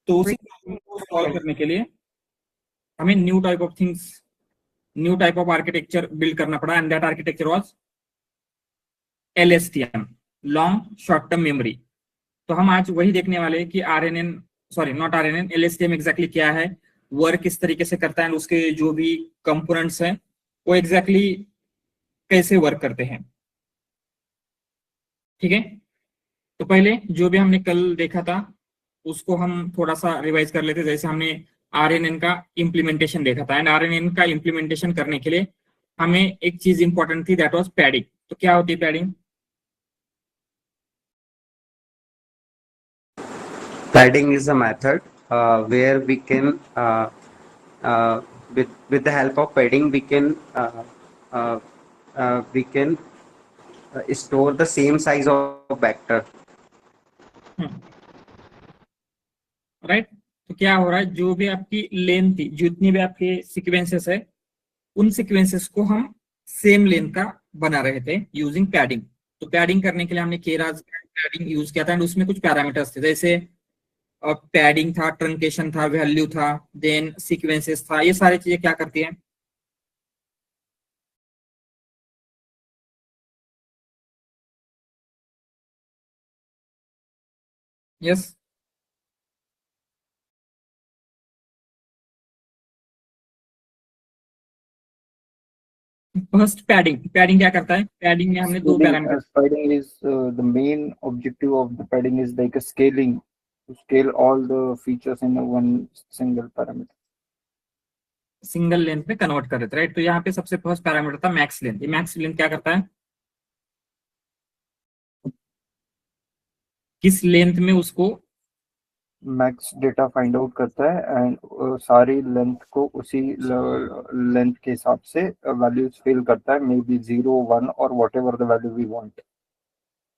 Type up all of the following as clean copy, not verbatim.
तो उसी प्रॉब्लम को सॉल्व करने के लिए हमें new type of architecture build करना पड़ा, and that architecture was LSTM, long short term memory. तो हम आज वही देखने वाले हैं कि नॉट RNN, LSTM एग्जैक्टली क्या है, वर्क किस तरीके से करता है, और उसके जो भी कंपोनेंट्स हैं वो एग्जैक्टली कैसे वर्क करते हैं। ठीक है, तो पहले जो भी हमने कल देखा था उसको हम थोड़ा सा रिवाइज कर लेते। जैसे हमने RNN का इम्प्लीमेंटेशन देखा था, एंड RNN का इम्प्लीमेंटेशन करने के लिए हमें एक चीज इंपॉर्टेंट थी, दैट वाज पैडिंग। तो क्या होती है padding? Padding is a method where we can, uh, with the help of padding, uh, we can store the same size of vector. Right. तो क्या हो रहा है, जो भी आपकी लेंथ थी, जितनी भी आपके सीक्वेंसेस है, उन सीक्वेंसेस को हम सेम लेंथ का बना रहे थे यूजिंग पैडिंग। तो पैडिंग करने के लिए हमने केरास पैडिंग यूज किया था, एंड उसमें कुछ पैरामीटर्स थे, जैसे पैडिंग था, ट्रंकेशन था, वैल्यू था, देन सीक्वेंसेस था। ये सारी चीजें क्या करती है? यस, फर्स्ट पैडिंग क्या करता है? पैडिंग में हमने दो parameter. Padding is the main objective of the padding is like a scaling, to scale all the features in a one single parameter. Single length में कन्वर्ट कर देते, राइट। तो यहाँ पे सबसे फर्स्ट पैरामीटर था मैक्स लेंथ। ये max length क्या करता है? किस लेंथ में उसको मैक्स डेटा फाइंड आउट करता है, एंड सारी लेंथ को उसी लेंथ के हिसाब से वैल्यूज फिल करता है, मे बी 0, 1 और whatever the value we want.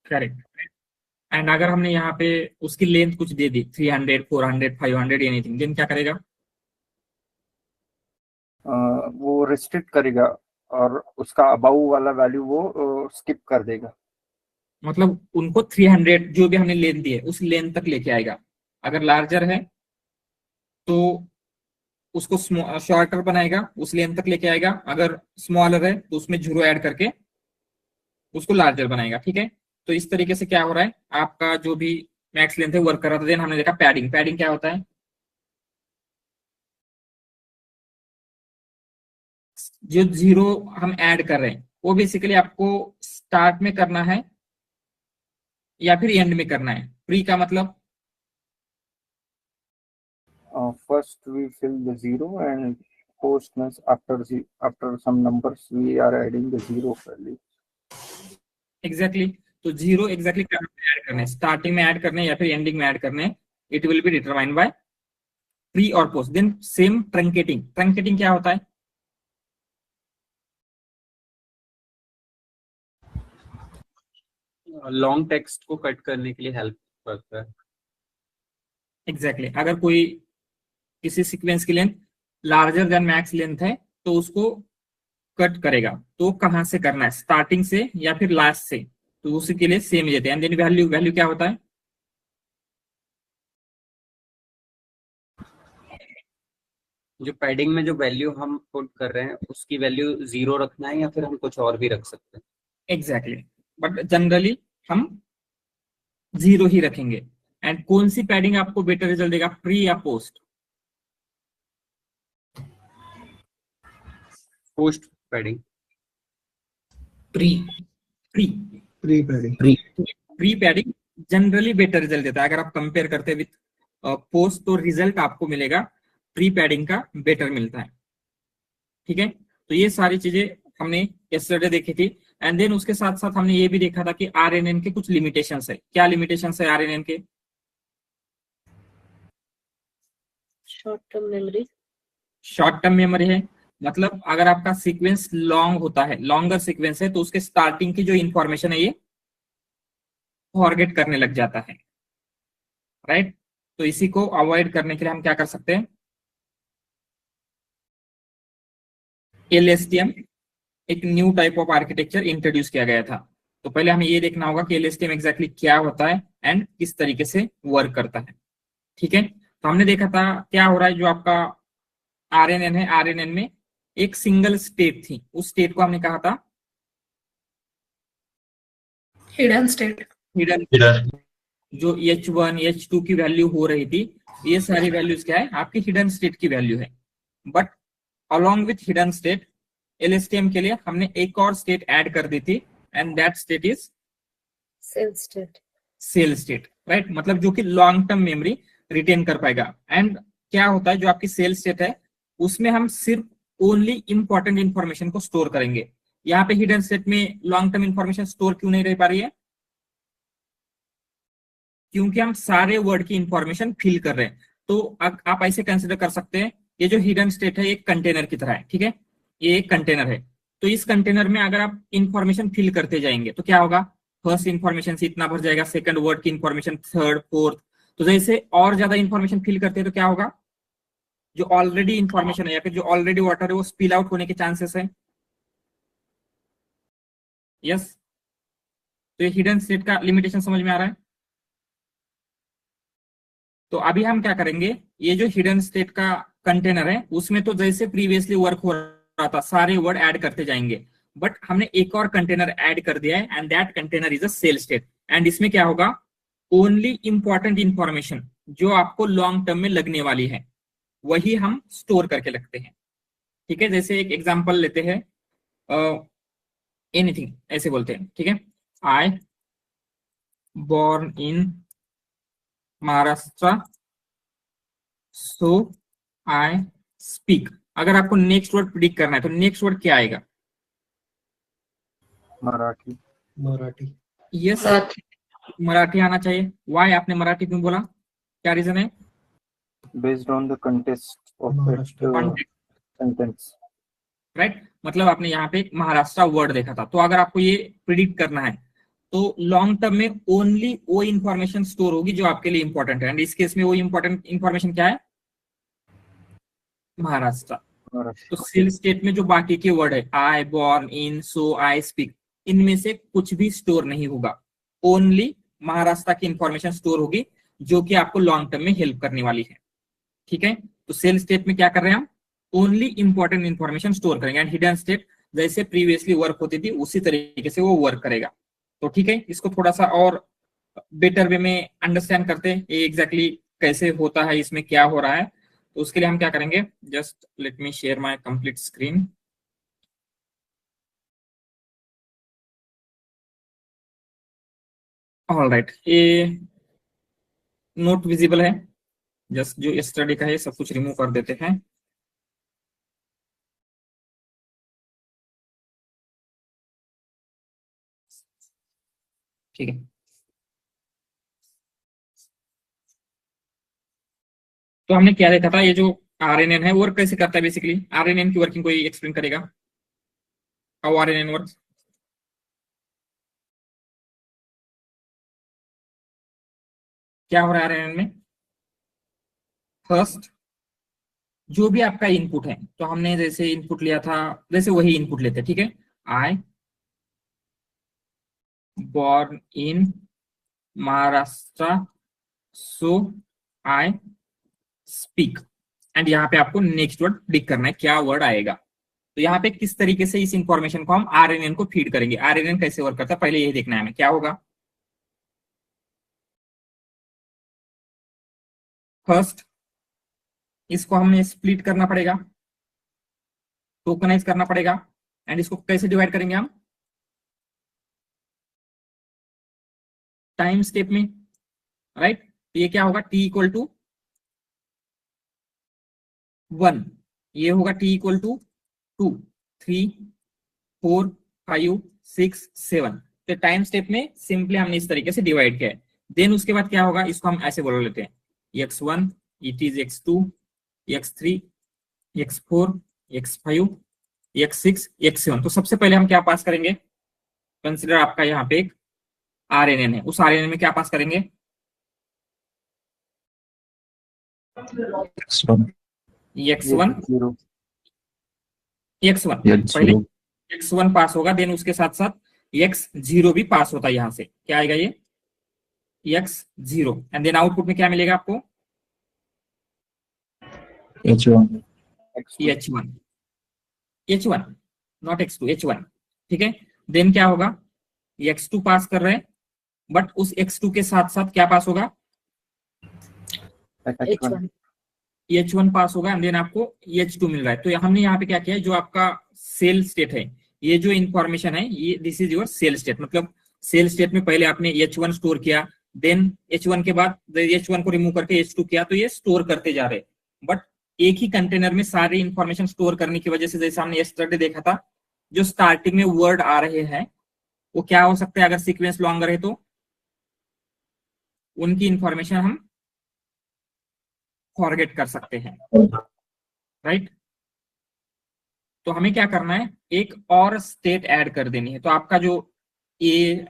Correct. And अगर हमने यहाँ पे उसकी लेंथ कुछ दे दी, 300, 400, 500 एनीथिंग, देन क्या करेगा? वो रिस्ट्रिक्ट करेगा और उसका अबाउ वाला वैल्यू वो स्किप कर देगा। मतलब उनको 300 जो भी हमने लेंथ दी है उस लेंथ तक लेके आएगा। अगर लार्जर है तो उसको शॉर्टर बनाएगा, उस लेंथ तक लेके आएगा। अगर स्मॉलर है तो उसमें जीरो ऐड करके उसको लार्जर बनाएगा। ठीक है, तो इस तरीके से क्या हो रहा है, आपका जो भी मैक्स लेंथ है वर्क कर रहा था। देन हमने देखा पैडिंग क्या होता है? जो जीरो हम ऐड कर रहे हैं वो बेसिकली आपको स्टार्ट में करना है या फिर एंड में करना है। प्री का मतलब first we fill the zero, and post means after some numbers we are adding the zero value. Exactly तो जीरो एग्जैक्टली ऐड करने, स्टार्टिंग में ऐड करने या फिर एंडिंग में ऐड करने। It will be determined by pre और post. Then same ट्रंकेटिंग क्या होता है? लॉन्ग टेक्स्ट को कट करने के लिए हेल्प करता है। एग्जैक्टली अगर कोई किसी सीक्वेंस की length larger than max length है तो उसको कट करेगा। तो कहां से करना है, स्टार्टिंग से या फिर लास्ट से? तो उसी के लिए सेम देते हैं। एंड देन वैल्यू क्या होता है? जो पैडिंग में जो वैल्यू हम पुट कर रहे हैं उसकी वैल्यू 0 रखना है या फिर हम कुछ और भी रख सकते हैं? एग्जैक्टली बट जनरली हम 0 ही रखेंगे। एंड कौन सी पैडिंग आपको बेटर रिजल्ट देगा, प्री या post? Post padding. Pre padding generally better result देता है। अगर आप कंपेयर करते हैं विथ पोस्ट तो रिजल्ट आपको मिलेगा प्री पैडिंग का बेटर मिलता है। ठीक है, तो ये सारी चीजें हमने यस्टरडे देखी थी। एंड देन उसके साथ साथ हमने ये भी देखा था कि RNN के कुछ लिमिटेशंस है। क्या लिमिटेशंस है RNN के? शॉर्ट टर्म मेमोरी है, मतलब अगर आपका सीक्वेंस लॉन्ग होता है, लॉन्गर सीक्वेंस है, तो उसके स्टार्टिंग की जो इंफॉर्मेशन है ये फॉरगेट करने लग जाता है, राइट। तो इसी को अवॉइड करने के लिए हम क्या कर सकते हैं, LSTM एक new type of architecture introduce किया गया था। तो पहले हमें ये देखना होगा कि LSTM एग्जैक्टली क्या होता है एंड किस तरीके से वर्क करता है। ठीक है, तो हमने देखा था क्या हो रहा है, जो आपका आरएनएन है, आरएनएन में एक सिंगल स्टेट थी, उस स्टेट को हमने कहा था हिडन स्टेट। हिडन। जो H1 H2 की वैल्यू हो रही थी, ये सारी वैल्यूज क्या है, आपकी हिडन स्टेट की वैल्यू है। But along with hidden state LSTM के लिए हमने एक और स्टेट ऐड कर दी थी, and that state is cell state. Cell state, right. मतलब जो कि लॉन्ग टर्म मेमोरी रिटेन कर पाएगा। एंड क्या होता है, जो आपकी सेल स्टेट है उसमें हम सिर्फ ओनली इंपॉर्टेंट इंफॉर्मेशन को स्टोर करेंगे। यहाँ पे हिडन स्टेट में लॉन्ग टर्म इंफॉर्मेशन स्टोर क्यों नहीं रह पा रही है? क्योंकि हम सारे वर्ड की इंफॉर्मेशन फिल कर रहे हैं। तो आप ऐसे कंसिडर कर सकते हैं, ये जो हिडन स्टेट है एक कंटेनर की तरह है, ठीक है, ये एक कंटेनर है। तो इस कंटेनर में अगर आप इंफॉर्मेशन फिल करते जाएंगे तो क्या होगा, फर्स्ट इंफॉर्मेशन से इतना भर जाएगा, सेकंड वर्ड की इंफॉर्मेशन, थर्ड, फोर्थ। तो जैसे और ज्यादा इंफॉर्मेशन फिल करते हैं तो क्या होगा, जो ऑलरेडी इंफॉर्मेशन है या फिर जो ऑलरेडी वाटर है वो स्पिल आउट होने के चांसेस है। यस, तो ये हिडन स्टेट का लिमिटेशन समझ में आ रहा है। तो अभी हम क्या करेंगे, ये जो हिडन स्टेट का कंटेनर है उसमें तो जैसे प्रीवियसली वर्क हो रहा था सारे वर्ड ऐड करते जाएंगे, बट हमने एक और कंटेनर ऐड कर दिया है, and that container is a cell state. And इसमें क्या होगा, ओनली इंपॉर्टेंट इंफॉर्मेशन जो आपको लॉन्ग टर्म में लगने वाली है वही हम स्टोर करके रखते हैं, ठीक है। जैसे एक एग्जांपल लेते हैं, एनीथिंग ऐसे बोलते हैं, ठीक है। आई born in Maharashtra so I speak. अगर आपको नेक्स्ट वर्ड प्रिडिक्ट करना है तो नेक्स्ट वर्ड क्या आएगा? मराठी। मराठी। यस, मराठी आना चाहिए। वाई आपने मराठी क्यों बोला, क्या रीजन है? Based on the context of that sentence, right. मतलब आपने यहाँ पे महाराष्ट्र वर्ड देखा था, तो अगर आपको ये प्रिडिक्ट करना है तो लॉन्ग टर्म में ओनली वो इंफॉर्मेशन स्टोर होगी जो आपके लिए इंपॉर्टेंट है। एंड इस केस में वो इंपॉर्टेंट इंफॉर्मेशन क्या है, महाराष्ट्र। तो सेल स्टेट में जो बाकी के वर्ड है, आई, बॉर्न, इन, सो, आई, स्पीक, इनमें से कुछ भी स्टोर नहीं होगा, ओनली महाराष्ट्र की इंफॉर्मेशन स्टोर होगी जो कि आपको लॉन्ग टर्म में हेल्प करने वाली है, ठीक है। तो सेल स्टेट में क्या कर रहे हैं हम, ओनली इंपॉर्टेंट इंफॉर्मेशन स्टोर करेंगे। एंड हिडन स्टेट जैसे प्रीवियसली वर्क होती थी उसी तरीके से वो वर्क करेगा। तो ठीक है, इसको थोड़ा सा और बेटर वे में अंडरस्टैंड करते हैं ये एग्जैक्टली कैसे होता है, इसमें क्या हो रहा है। तो उसके लिए हम क्या करेंगे, just let me share my complete screen. All right, ये नोट विजिबल है, जस्ट जो स्टडी का है सब कुछ रिमूव कर देते हैं। ठीक है, तो हमने क्या देखा था, ये जो आरएनएन है वर्क कैसे करता है। बेसिकली आरएनएन की वर्किंग कोई एक्सप्लेन करेगा, हाउ आरएनएन वर्क्स? क्या हो रहा है आरएनएन में? फर्स्ट जो भी आपका इनपुट है, तो हमने जैसे इनपुट लिया था वैसे वही इनपुट लेते हैं, ठीक है। आई born in Maharashtra so I speak. And यहाँ पे आपको नेक्स्ट वर्ड प्रिडिक्ट करना है, क्या वर्ड आएगा। तो यहाँ पे किस तरीके से इस इंफॉर्मेशन को हम आरएनएन को फीड करेंगे, आरएनएन कैसे वर्क करता है पहले यही देखना है हमें। क्या होगा, फर्स्ट इसको हमें स्प्लिट करना पड़ेगा, टोकनाइज करना पड़ेगा। एंड इसको कैसे डिवाइड करेंगे हम, टाइम स्टेप में, राइट। तो ये क्या होगा, t इक्वल टू 1, ये होगा t इक्वल टू 2, 3, 4, 5, 6, 7। तो टाइम स्टेप में सिंपली हमने इस तरीके से डिवाइड किया है। देन उसके बाद क्या होगा, इसको हम ऐसे बोल लेते हैं x1 it is x2, x3, x4, x5, x6, x7। तो सबसे पहले हम क्या पास करेंगे, कंसिडर आपका यहाँ पे एक आरएनएन है, उस आरएनएन में क्या पास करेंगे, x1 पहले x1 पास होगा, देन उसके साथ साथ x0 भी पास होता है। यहां से क्या आएगा, ये x0, एंड देन आउटपुट में क्या मिलेगा आपको, H1. X2. H1 not X2, H1, ठीक है। देन क्या होगा, X2 पास कर रहे हैं, बट उस X2 के साथ साथ क्या पास होगा, H1. H1 पास होगा, एंड देन आपको H2 मिल रहा है। तो हमने यहाँ पे क्या किया है, जो आपका सेल स्टेट है, ये जो इंफॉर्मेशन है, ये this is your cell state. मतलब सेल स्टेट में पहले आपने H1 स्टोर किया, देन H1 के बाद H1 को रिमूव करके H2 किया, तो ये स्टोर करते जा रहे। बट एक ही कंटेनर में सारी इंफॉर्मेशन स्टोर करने की वजह से, जैसे हमने यस्टरडे देखा था, जो स्टार्टिंग में वर्ड आ रहे हैं वो क्या हो सकता है, अगर सीक्वेंस लॉन्गर है तो उनकी इंफॉर्मेशन हम फॉरगेट कर सकते हैं, राइट। तो हमें क्या करना है, एक और स्टेट ऐड कर देनी है। तो आपका जो ये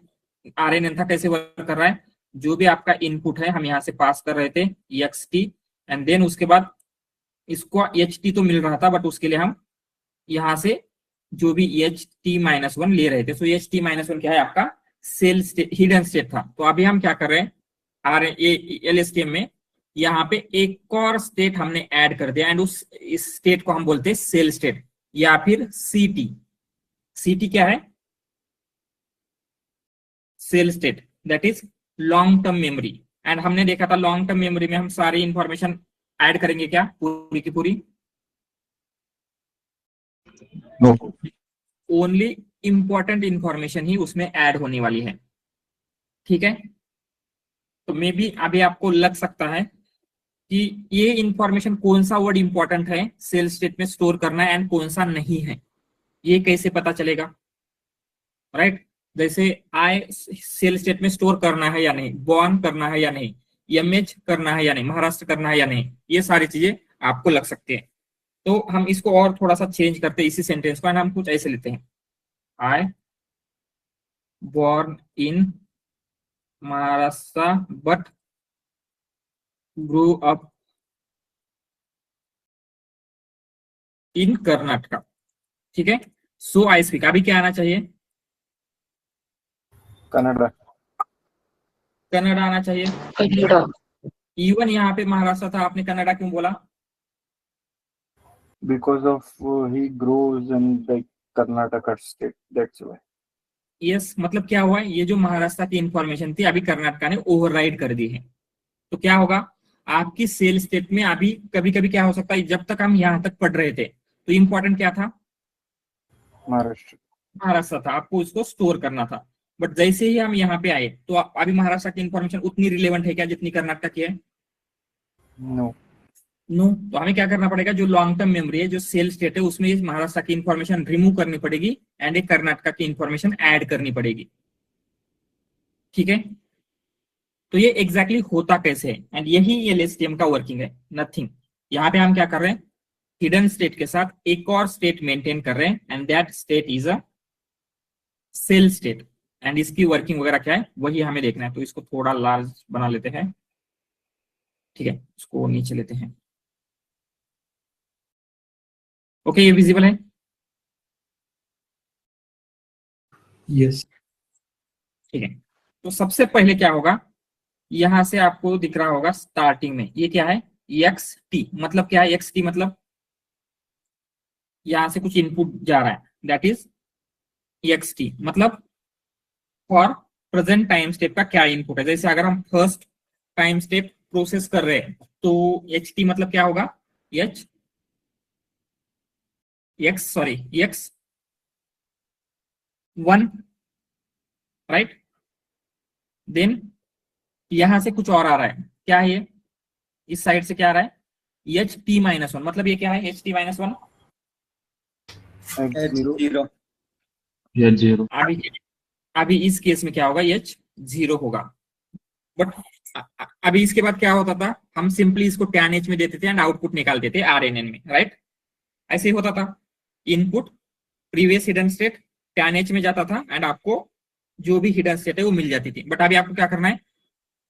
RNN था कैसे वर्क कर रहा है, जो भी आपका इनपुट है हम यहाँ से पास कर रहे थे ext, एंड देन उसके बाद इसको ht तो मिल रहा था, बट उसके लिए हम यहाँ से जो भी ht-1 ले रहे थे। सो ht-1 क्या है, आपका सेल स्टेट, हिडन स्टेट था। तो अभी हम क्या कर रहे हैं, LSTM में यहाँ पे एक और स्टेट हमने ऐड कर दिया, एंड उस स्टेट को हम बोलते हैं सेल स्टेट या फिर CT। CT क्या है, cell state, that is long term memory. And हमने देखा था लॉन्ग टर्म मेमोरी में हम सारी इंफॉर्मेशन ऐड करेंगे क्या, पूरी की पूरी, No. ओनली इंपॉर्टेंट इंफॉर्मेशन ही उसमें ऐड होने वाली है, ठीक है। तो मे बी अभी आपको लग सकता है कि ये इंफॉर्मेशन कौन सा वर्ड इंपॉर्टेंट है सेल स्टेट में स्टोर करना है एंड कौन सा नहीं है, ये कैसे पता चलेगा, राइट। जैसे आई सेल स्टेट में स्टोर करना है या नहीं, बॉर्न करना है या नहीं, MH करना है या नहीं, महाराष्ट्र करना है या नहीं, ये सारी चीजें आपको लग सकती है। तो हम इसको और थोड़ा सा चेंज करते हैं इसी सेंटेंस को, एंड हम कुछ ऐसे लेते हैं, आई born in Maharashtra but grew up in Karnataka, ठीक है। सो आई स्पीक, अभी क्या आना चाहिए, कनाडा. कन्नड़ा आना चाहिए। कन्नड़ा. इवन यहाँ पे महाराष्ट्र था, आपने कन्नड़ा क्यों बोला, Because of he grows in the Karnataka state. That's why. Yes मतलब क्या हुआ है, ये जो महाराष्ट्र की इंफॉर्मेशन थी अभी कर्नाटका ने ओवरराइड कर दी है। तो क्या होगा, आपकी सेल स्टेट में अभी कभी कभी क्या हो सकता है, जब तक हम यहाँ तक पढ़ रहे थे तो इंपॉर्टेंट क्या था, महाराष्ट्र. महाराष्ट्र था, आपको उसको स्टोर करना था। बट जैसे ही हम यहाँ पे आए तो अभी महाराष्ट्र की इंफॉर्मेशन उतनी रिलेवेंट है क्या जितनी कर्नाटक की है, No. नो। तो हमें क्या करना पड़ेगा, जो लॉन्ग टर्म मेमोरी है, जो सेल स्टेट है, उसमें इस महाराष्ट्र की इंफॉर्मेशन रिमूव करनी पड़ेगी एंड एक कर्नाटका की इंफॉर्मेशन ऐड करनी पड़ेगी, ठीक है। तो ये एग्जैक्टली होता कैसे है, एंड यही LSTM का वर्किंग है, नथिंग। यहाँ पे हम क्या कर रहे हैं, हिडन स्टेट के साथ एक और स्टेट मेंटेन कर रहे हैं, and that state is a cell state, and इसकी वर्किंग वगैरह क्या है वही हमें देखना है। तो इसको थोड़ा लार्ज बना लेते हैं, ठीक है, इसको नीचे लेते हैं। ओके, ये विजिबल है, Yes. ठीक है। तो सबसे पहले क्या होगा, यहां से आपको दिख रहा होगा स्टार्टिंग में ये क्या है, xt। मतलब क्या है xt, मतलब यहां से कुछ इनपुट जा रहा है, दैट इज xt। मतलब फॉर प्रेजेंट टाइम स्टेप का क्या इनपुट है, जैसे अगर हम फर्स्ट टाइम स्टेप प्रोसेस कर रहे हैं तो ht मतलब क्या होगा, x1, राइट। देन यहां से कुछ और आ रहा है, क्या है ये, इस साइड से क्या आ रहा है, ht-1। मतलब ये क्या है, ht-1। H0. Yeah, 0. अभी इस केस में क्या होगा, h0 होगा। बट अभी इसके बाद क्या होता था, हम सिंपली इसको tan h में देते थे एंड आउटपुट निकालते थे RNN में, राइट। ऐसे ही होता था, input previous hidden state tan h में जाता था एंड आपको जो भी हिडन स्टेट है वो मिल जाती थी। बट अभी आपको क्या करना है,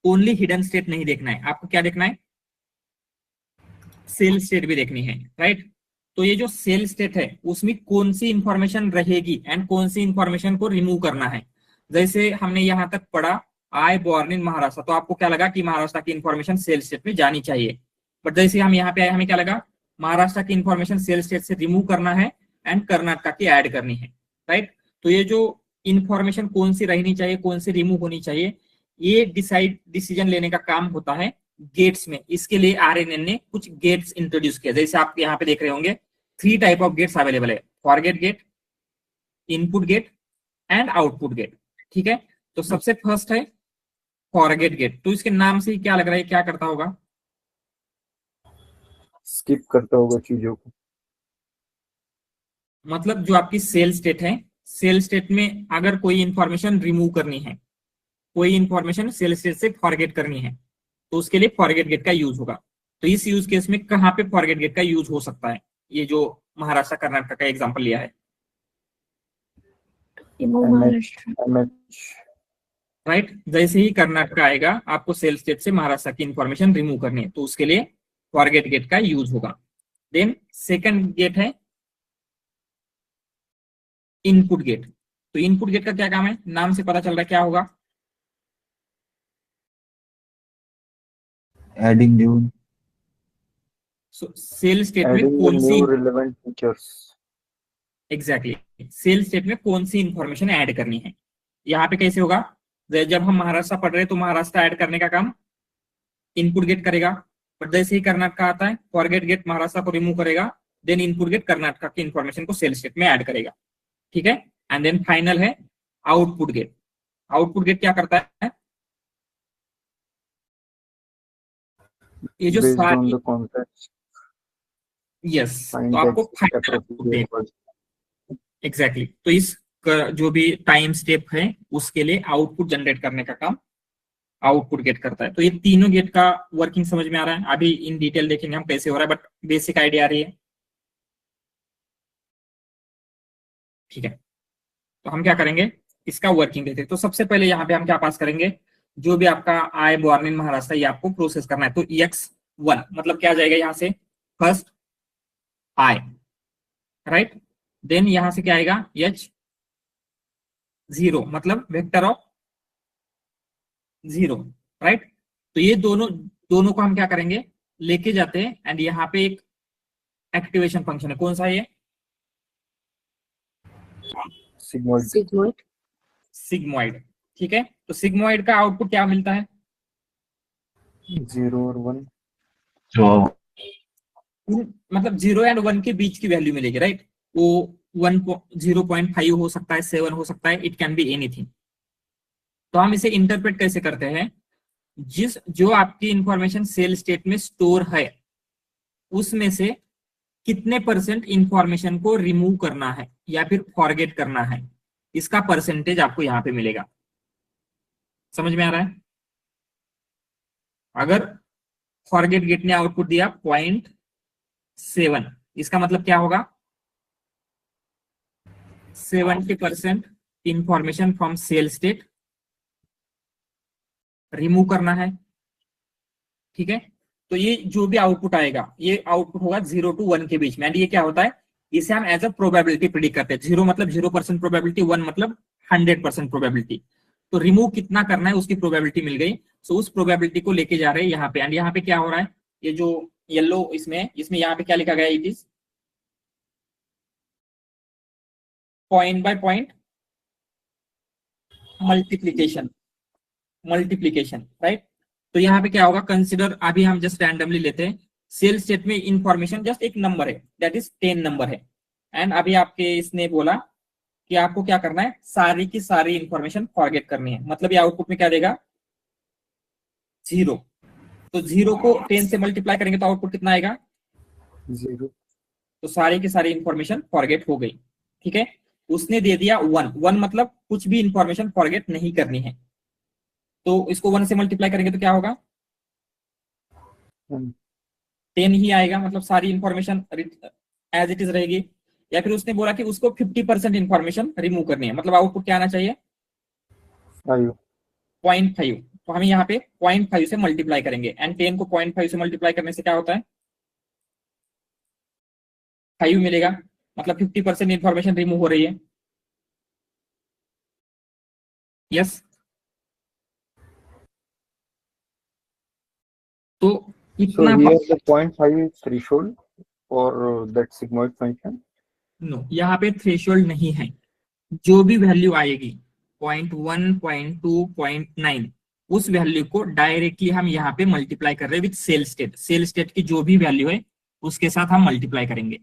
ओनली हिडन स्टेट नहीं देखना है, आपको क्या देखना है, सेल स्टेट भी देखनी है, राइट। तो ये जो सेल स्टेट है उसमें कौन सी इंफॉर्मेशन रहेगी एंड कौन सी इंफॉर्मेशन को रिमूव करना है। जैसे हमने यहां तक पढ़ा आई बॉर्न इन महाराष्ट्र, तो आपको क्या लगा कि महाराष्ट्र की इंफॉर्मेशन सेल स्टेट में जानी चाहिए। बट जैसे हम यहाँ पे आए हमें क्या लगा, महाराष्ट्र की इंफॉर्मेशन सेल स्टेट से रिमूव करना है एंड कर्नाटका की ऐड करनी है, राइट। तो ये जो इंफॉर्मेशन कौन सी रहनी चाहिए, कौन सी रिमूव होनी चाहिए, ये डिसीजन लेने का काम होता है गेट्स में। इसके लिए आरएनएन ने कुछ गेट्स इंट्रोड्यूस किया, जैसे आप यहाँ पे देख रहे होंगे 3 टाइप ऑफ गेट्स अवेलेबल है, forget gate, input gate and output gate, ठीक है। तो सबसे फर्स्ट है फॉरगेट गेट। तो इसके नाम से ही क्या लग रहा है, क्या करता होगा? स्किप करता होगा चीजों को। मतलब जो आपकी सेल स्टेट है, सेल स्टेट में अगर कोई इंफॉर्मेशन रिमूव करनी है, कोई इंफॉर्मेशन सेल स्टेट से फॉरगेट करनी है, तो उसके लिए फॉरगेट गेट का यूज होगा। तो इस यूज केस में कहां पे फॉरगेट गेट का यूज हो सकता है? ये जो महाराष्ट्र कर्नाटक का एग्जांपल लिया है, राइट। जैसे ही कर्नाटक आएगा, आपको सेल स्टेट से महाराष्ट्र की इंफॉर्मेशन रिमूव करनी है, तो उसके लिए फॉरगेट गेट का यूज होगा। देन सेकंड गेट है इनपुट गेट। तो इनपुट गेट का क्या काम है, नाम से पता चल रहा है क्या होगा? Adding new. सेल स्टेट में Adding the कौन सी, new relevant features. Exactly cell state में कौन सी इंफॉर्मेशन ऐड करनी है। यहाँ पे कैसे होगा, जब हम महाराष्ट्र पढ़ रहे हैं तो महाराष्ट्र ऐड करने का काम इनपुट गेट करेगा, बट जैसे ही कर्नाटक आता है, फॉरगेट गेट महाराष्ट्र को रिमूव करेगा, देन इनपुट गेट कर्नाटक की इंफॉर्मेशन को सेल स्टेट में ऐड करेगा, ठीक है। एंड देन फाइनल है आउटपुट गेट। आउटपुट गेट क्या करता है, ये जो Based on सारी, the context, यस, find तो the आपको exact procedure for एग्जैक्टली तो इस जो भी टाइम स्टेप है उसके लिए आउटपुट जनरेट करने का काम आउटपुट गेट करता है। तो ये तीनों गेट का वर्किंग समझ में आ रहा है? अभी इन डिटेल देखेंगे हम कैसे हो रहा है, बट बेसिक आइडिया आ रही है, ठीक है। तो हम क्या करेंगे, इसका वर्किंग देते हैं। तो सबसे पहले यहाँ पे हम क्या पास करेंगे, जो भी आपका आई बॉर्न इन महाराष्ट्र ये आपको प्रोसेस करना है। तो x1 मतलब क्या जाएगा, यहाँ से फर्स्ट आई, राइट। देन यहां से क्या आएगा, h0 मतलब वेक्टर ऑफ 0, राइट। तो ये दोनों दोनों को हम क्या करेंगे, लेके जाते हैं, एंड यहाँ पे एक एक्टिवेशन फंक्शन है, कौन सा ये, sigmoid. सिग्मॉइड, ठीक है। तो सिग्मॉइड का आउटपुट क्या मिलता है, 0 और 1. So, मतलब 0 एंड 1 के बीच की वैल्यू मिलेगी, राइट। वो 0.5 हो सकता है, 7 हो सकता है, इट कैन बी एनीथिंग। तो हम इसे इंटरप्रेट कैसे करते हैं, जो आपकी इंफॉर्मेशन सेल स्टेट में स्टोर है उसमें से कितने % इंफॉर्मेशन को रिमूव करना है या फिर फॉरगेट करना है, इसका परसेंटेज आपको यहां पे मिलेगा। समझ में आ रहा है? अगर फॉरगेट गेट ने आउटपुट दिया 0.7, इसका मतलब क्या होगा, 70% information from cell state remove करना है, ठीक है। तो ये जो भी आउटपुट आएगा, ये आउटपुट होगा 0 to 1 के बीच में। एंड ये क्या होता है, इसे हम एज अ प्रोबेबिलिटी प्रिडिक्ट करते हैं। 0 मतलब 0% प्रोबेबिलिटी, 1 मतलब 100% प्रोबेबिलिटी। तो रिमूव कितना करना है उसकी प्रोबेबिलिटी मिल गई, सो उस प्रोबेबिलिटी को लेके जा रहे हैं यहाँ पे। एंड यहाँ पे क्या हो रहा है, ये जो येलो इसमें यहाँ पे क्या लिखा गया, it is point by point multiplication, right. तो यहाँ पे क्या होगा, कंसिडर, अभी हम जस्ट रैंडमली लेते हैं, सेल स्टेट में इंफॉर्मेशन जस्ट एक नंबर है, दैट इज 10 नंबर है। एंड अभी आपके इसने बोला कि आपको क्या करना है, सारी की सारी इंफॉर्मेशन फॉरगेट करनी है। मतलब ये आउटपुट में क्या देगा, 0। तो 0 को 10 से मल्टीप्लाई करेंगे तो आउटपुट कितना आएगा, 0. तो सारी की सारी इंफॉर्मेशन फॉरगेट हो गई, ठीक है। उसने दे दिया 1 मतलब कुछ भी इंफॉर्मेशन फॉरगेट नहीं करनी है। तो इसको 1 से मल्टीप्लाई करेंगे तो क्या होगा, 10 ही आएगा, मतलब सारी इंफॉर्मेशन एज इट इज रहेगी। या फिर उसने बोला कि उसको 50% इंफॉर्मेशन रिमूव करनी है, मतलब आउटपुट क्या आना चाहिए, 0.5। तो हम यहाँ पे 0.5 से मल्टीप्लाई करेंगे, एंड 10 को 0.5 से मल्टीप्लाई करने से क्या होता है, 5 मिलेगा, मतलब 50% इंफॉर्मेशन रिमूव हो रही है। यस, तो So इतना here the 0.5 is threshold. for that sigmoid function? No, यहाँ पे थ्रेशोल्ड नहीं है। जो भी वैल्यू आएगी 0.1, 0.2, 0.9, उस वैल्यू को डायरेक्टली हम यहाँ पे मल्टीप्लाई कर रहे हैं with cell state. Cell state की जो भी वैल्यू है उसके साथ हम मल्टीप्लाई करेंगे।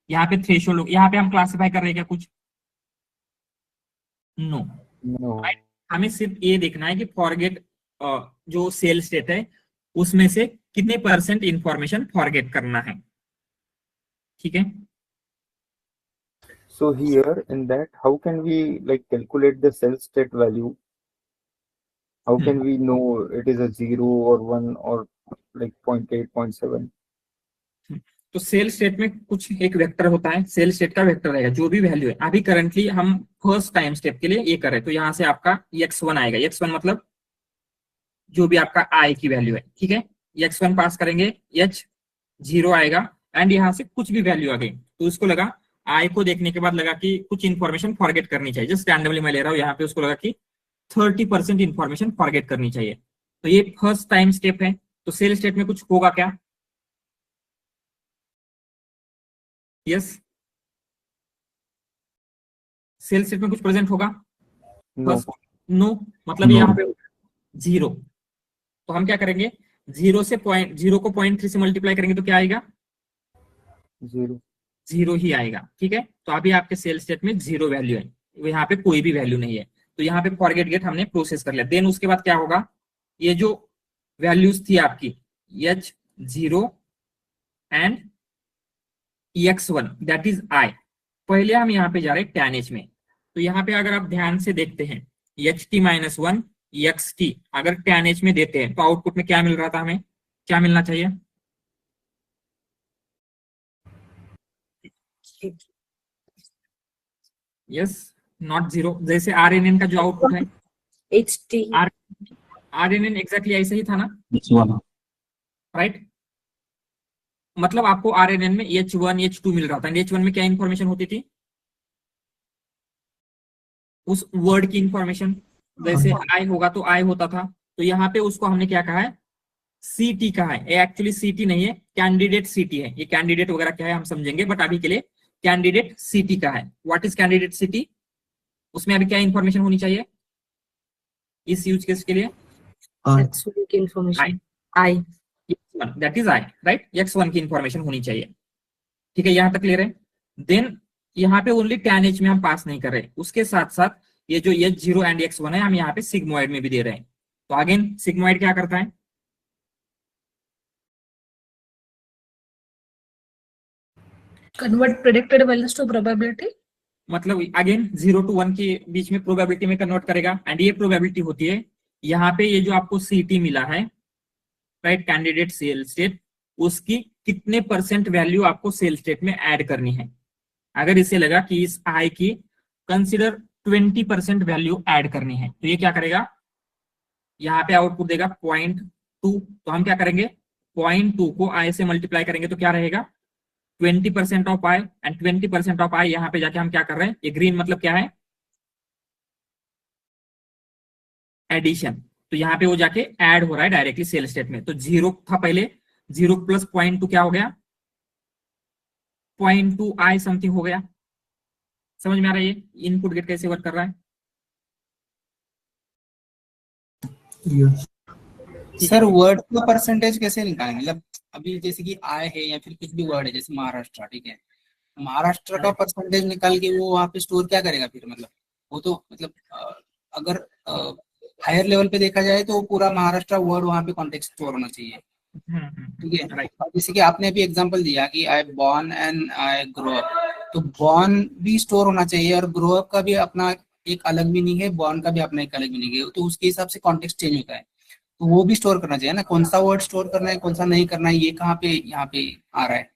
यहाँ पे थ्रेशोल्ड, यहाँ पे हम क्लासिफाई कर रहे हैं क्या कुछ? नो। No. हमें सिर्फ ये देखना है कि फॉरगेट जो सेल स्टेट है उसमें से कितने % इंफॉर्मेशन फॉरगेट करना है। ठीक है, So here in that, how can we like calculate the cell state value? How can we know it is a 0 or 1 or like 0.8, 0.7? तो सेल स्टेट में कुछ एक वेक्टर होता है, सेल स्टेट का वेक्टर रहेगा जो भी वैल्यू है। अभी करंटली हम फर्स्ट टाइम स्टेप के लिए ये कर रहे हैं, तो यहाँ से आपका x1 आएगा। x1 मतलब जो भी आपका i की वैल्यू है, ठीक है। x1 पास करेंगे, h0 आएगा, एंड यहाँ से कुछ भी वैल्यू आ गई तो उसको लगा, i को देखने के बाद लगा कि कुछ इंफॉर्मेशन फॉरगेट करनी चाहिए। जस्ट रैंडमली मैं ले रहा हूँ, यहाँ पे उसको लगा कि 30% इंफॉर्मेशन फॉरगेट करनी चाहिए। तो ये फर्स्ट टाइम स्टेप है। तो सेल स्टेट में कुछ होगा क्या? यस, सेल स्टेट में कुछ प्रेजेंट होगा? No. नो, मतलब No. यहाँ पे 0। तो हम क्या करेंगे, 0 से 0 को 0.3 से मल्टीप्लाई करेंगे तो क्या आएगा? 0. 0 ही आएगा। ठीक है, तो अभी आपके सेल स्टेट में 0 वैल्यू है, यहाँ पे कोई भी वैल्यू नहीं है। तो यहाँ पे फॉरगेट गेट हमने प्रोसेस कर लिया। देन उसके बाद क्या होगा, ये जो वैल्यूज थी आपकी h0 and x1 that is i, पहले हम यहाँ पे जा रहे हैं tan h में। तो यहाँ पे अगर आप ध्यान से देखते हैं ht-1 xt अगर tan h में देते हैं तो आउटपुट में क्या मिल रहा था, हमें क्या मिलना चाहिए? Yes, not 0। जैसे RNN का जो आउटपुट है HT. RNN एग्जैक्टली ऐसे ही था ना, H1. राइट? मतलब आपको RNN में H1 H2 मिल रहा था। H1 में क्या इंफॉर्मेशन होती थी? उस वर्ड की इंफॉर्मेशन। जैसे आई होगा तो आई होता था, तो यहाँ पे उसको हमने क्या कहा है, सीटी कहा है। ये एक्चुअली सीटी नहीं है, कैंडिडेट सीटी है। ये कैंडिडेट वगैरह क्या है हम समझेंगे, बट अभी के लिए कैंडिडेट सीटी का है। व्हाट इज कैंडिडेट सीटी? उसमें अभी क्या इंफॉर्मेशन होनी चाहिए इस यूज केस के लिए? Absolute information. I. x1 that is I, right? x1 की इंफॉर्मेशन होनी चाहिए। ठीक है, यहाँ तक क्लियर है? देन यहाँ पे ओनली tan h में हम पास नहीं कर रहे, उसके साथ साथ ये जो h0 एंड x1 है हम यहाँ पे सिग्मोइड में भी दे रहे हैं। तो अगेन सिग्मोइड क्या करता है, Convert predicted values to probability. मतलब अगेन 0 to 1 के बीच में प्रोबेबिलिटी में कन्वर्ट करेगा। एंड ये प्रोबेबिलिटी होती है यहाँ पे ये जो आपको सीटी मिला है, राइट, कैंडिडेट सेल स्टेट, उसकी कितने % वैल्यू आपको सेल स्टेट में ऐड करनी है। अगर इसे लगा कि इस आई की कंसिडर 20% वैल्यू ऐड करनी है तो ये क्या करेगा, यहाँ पे आउटपुट देगा 0.2। तो हम क्या करेंगे, 0.2 को आई से मल्टीप्लाई करेंगे तो क्या रहेगा, 20% ऑफ आई, एंड 20% ऑफ आई यहाँ पे जाके हम क्या कर रहे हैं, ये ग्रीन मतलब क्या है, एडिशन। तो यहाँ पे वो जाके ऐड हो रहा है डायरेक्टली सेल स्टेट में। तो 0 था पहले, 0 प्लस 0.2 क्या हो गया, 0.2 आई समथिंग हो गया। समझ में आ रहा है ये इनपुट गेट कैसे वर्क कर रहा है? सर वर्ड का परसेंटेज कैसे निकालेंगे? मतलब अभी जैसे कि आय है या फिर कुछ भी वर्ड है जैसे महाराष्ट्र, ठीक है, महाराष्ट्र का परसेंटेज निकाल के वो वहाँ पे स्टोर क्या करेगा फिर? मतलब वो तो मतलब अगर हायर लेवल पे देखा जाए तो पूरा महाराष्ट्र वर्ड वहाँ पे कॉन्टेक्स्ट स्टोर होना चाहिए, ठीक है। और जैसे कि आपने अभी एग्जांपल दिया कि I born and I grow up, तो बॉर्न भी स्टोर होना चाहिए और ग्रो अप का भी अपना एक अलग मीनिंग है, बॉर्न का भी अपना एक अलग मीनिंग है, तो उसके हिसाब से कॉन्टेक्स्ट चेंज होता है। तो वो भी स्टोर करना चाहिए ना, कौन सा वर्ड स्टोर करना है कौन सा नहीं करना है, ये कहाँ पे यहाँ पे आ रहा है?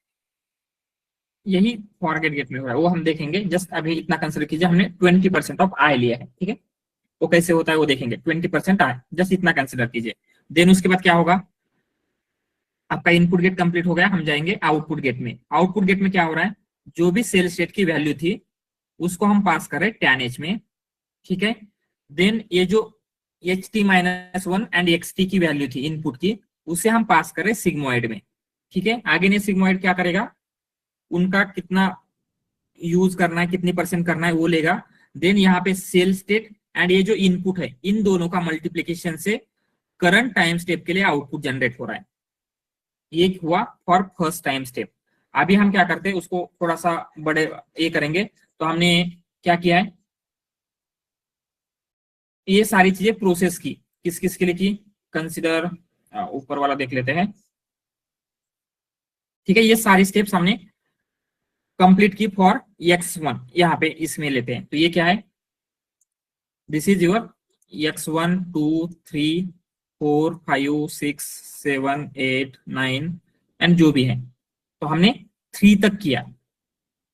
यही फॉरगेट गेट में हो रहा है, वो हम देखेंगे। जस्ट अभी इतना कंसिडर कीजिए, हमने 20% ऑफ आई लिया है, ठीक है, वो कैसे होता है वो देखेंगे। 20% आई, जस्ट इतना कंसिडर कीजिए। देन उसके बाद क्या होगा, आपका इनपुट गेट कंप्लीट हो गया, हम जाएंगे आउटपुट गेट में। आउटपुट गेट में क्या हो रहा है, जो भी सेल स्टेट की वैल्यू थी उसको हम पास कर रहे हैं tan h में, ठीक है। देन ये जो ht-1 एंड xt की वैल्यू थी इनपुट की, उसे हम पास कर रहे हैं सिग्मोइड में, ठीक है, आगे ने सिग्मॉइड क्या करेगा, उनका कितना यूज करना है, कितनी परसेंट करना है वो लेगा। देन यहाँ पे सेल स्टेट एंड ये जो इनपुट है, इन दोनों का मल्टीप्लीकेशन से करंट टाइम स्टेप के लिए आउटपुट जनरेट हो रहा है। ये हुआ फॉर फर्स्ट टाइम स्टेप। अभी हम क्या करते हैं, उसको थोड़ा सा बड़े ये करेंगे। तो हमने क्या किया है, ये सारी चीजें प्रोसेस की, किस किस के लिए की, कंसिडर ऊपर वाला देख लेते हैं। ठीक है, ये सारी स्टेप्स हमने कंप्लीट की फॉर x1, यहाँ पे इसमें लेते हैं। तो ये क्या है, this is your x1 2 3 4 5 6 7 8 9 and जो भी है। तो हमने 3 तक किया,